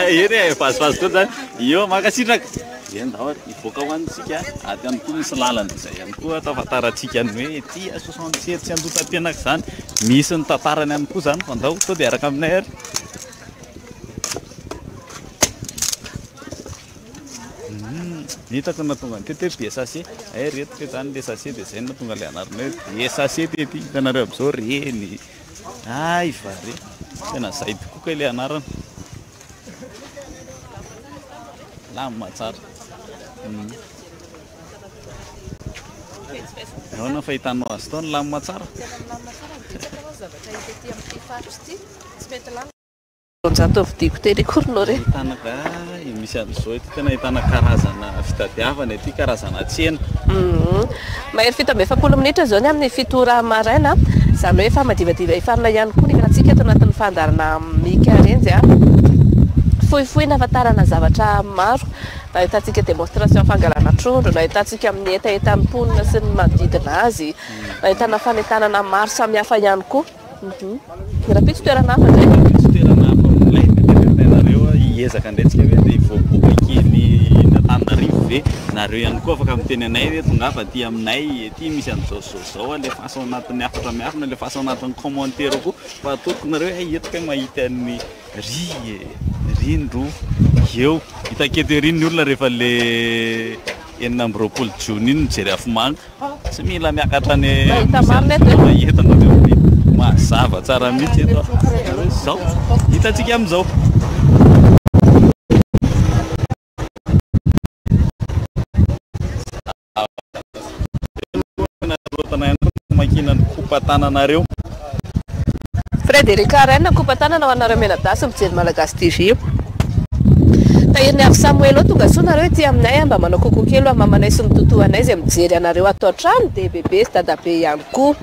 Eny fazifazy koa zany. Io makasitraka. Eny daholo ivoaka ho antsika aty ihany koa misy lalana izay ihany koa tafataratsika ny hoe ty 67 tsy andotam-pianaka zany misy ny tantarany ihany koa zany fandao to dia araka aminay ary. Hitako natonga tety be sachet reto zany le sachet dia zay natonga le anarana hoe be sachet tety hitanareo amin'izao reny. Ay vare tena zay tokoa ilay anarana. Lamma tsara. Ahoana fahitanao azy itony lamma tsara? Vidiako teny akorinao re. Hitanaka misy an'izao ety tena ahitana karazana fitadiavana ety karazana tsena. Mahery fito amby 70 minitra zao ny amin'ny 7 ora maraina. Zany hoe famadivadiva hifarina ihany koa ny rahantsika eto anatin'ny fandarana mikarenjy fohifohy nahafantarana zavatra maro. Nahitantsika demonstration fangalana trondro, nahitantsika amin'ny etaetam-ponina sy ny manodidina azy, nahitana fanentanana maro samihafa ihany koa. Rapitso toerana hafa zay. Toerana hafa amin'ilay nareo hiezaka andraitsika hoe dia voaboaka kely Antananarivo ve nareo ihany koa afaka miteny anay hoe tonga fa aty aminay ety misy an'izao le faso anatin'ny afatra miafina le faso anatin'ny commentaire koa fa atoko nareo etika mahita ny rindro eo hitaketo ery ny olona rehefa le 9 Jona iny mijery afomanga tsy mila miakatra ny mahetanareo mazava tsara mihitsy eto zao hitantsika amin'izao. Makinany Kopatananareo. Frederic Arena Kopatanana ho anareo menadasy mijery Malagasy TV. Tahiry avy Samuel tonga so nareo ety aminay mba manao koko kely mamanay sy ny totoanay izay mijery anareo atao trano dia bebe sy dadabe ihany koa.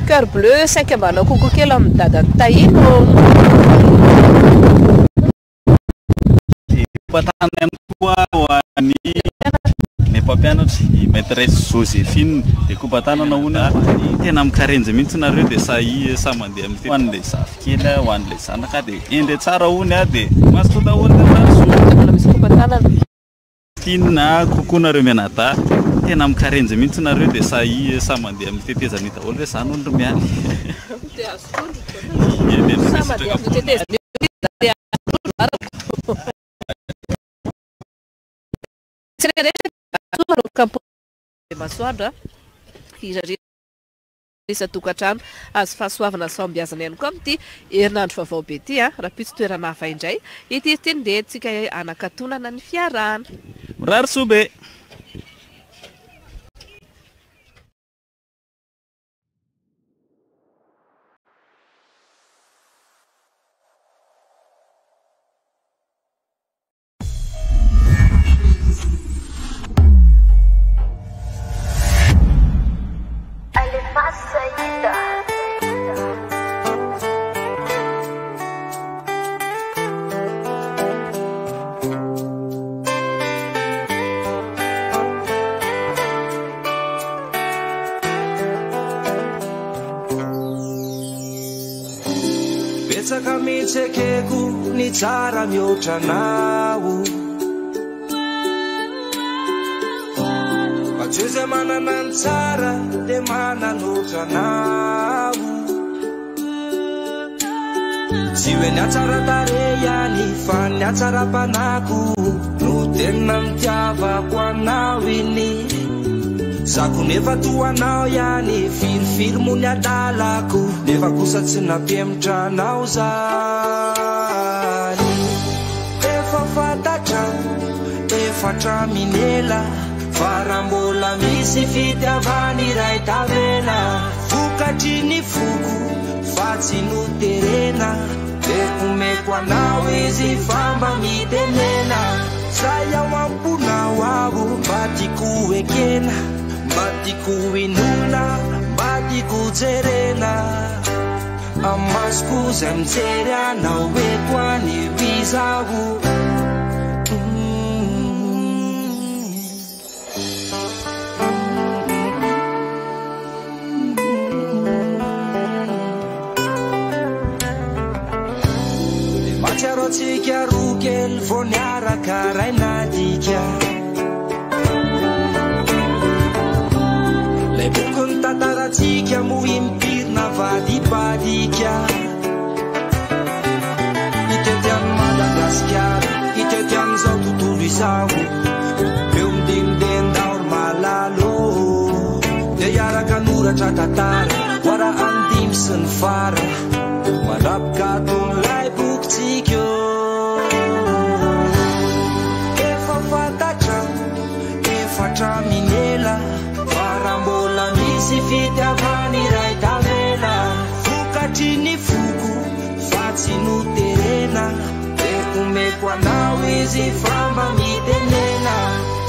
Cœur bleu saika mba manao koko kely amin'ny dadany Tahino. Kopatanana ihany koa ho an'ny mpampianatry maîtresse Joséphine dia Kopatanana hono tena mikarenjy mihitsy nareo dia sa mandeha amin'ny ho an'ilay zafikely ho an'ilay zanaka dia endre tsara hony dia maso daholo misy Kopatanana tinina kokoa nareo menada tena mikarenjy mihitsy nareo dia sa mandeha amin'ny tetezany daholo hoe zany olo mialy. Masoandro iraresa tokatrano azo fahasoavana sambiazana ihany koa amin'ity herinandro vaovao be ity rapitso toerana hafa indray ity teny dia tsika anakatonana ny fiarana mirary sobe. Betsaka mitsekeko ny tsara mihoatra anao fa tsy izay manana ny tsara dia mananoatra anao tsy hoe ny atsara tarehy ihany fa ny atsara-panako no tena mitiavako anao iny zako nefa toanao ihany filifily mo ny adalako nefa kosa tsy nampiemotranao zany efa fantatra efatra minela fa raha mbola misy fitiavany iray tavela vokatry ny foko fa tsy noterena dia kumeko anao izy famba mitenena zay ao amponao avo mba tiako ekena mba tiako inona mba tiako jerena amasoko zay mijery anao eto any bizavo matsiarotsika rokely vo niaraka ray nadika lay boky ny tantaratsika mo impirina vadibadika hitety amin'ny Madagasikara hitety amin'izao tontolo izao eo midimidendaholo malalo dia iaraka noratra tantara hoara andimy sy ny fara manapaka ton'ilay bokytsika efa fantatra efatra minela farambola misy fitiavany iray tavela vokatry ny foko fa tsy noterena dia kumeko anao izy famba mitenena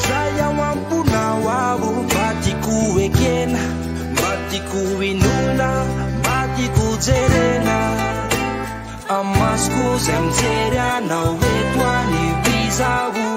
zay ao amponao avo mba tiako ekena mba tiako inona mba tiako jerena amasoko zay mijery anao eto any bizavo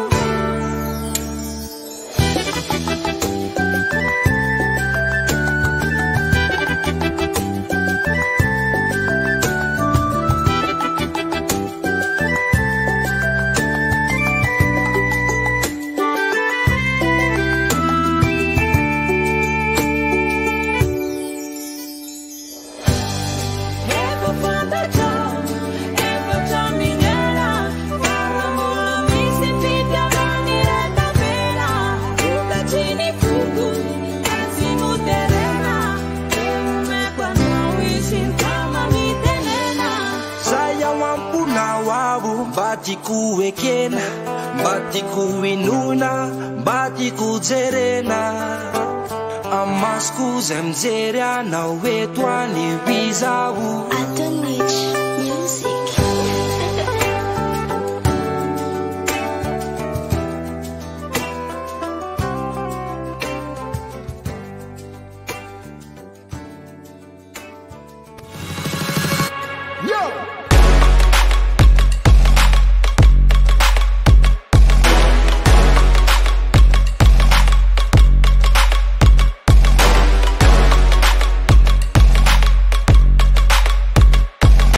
mba tiako ekena mba tiako inona mba tiako jerena amasoko zay mijery anao eto any bizavo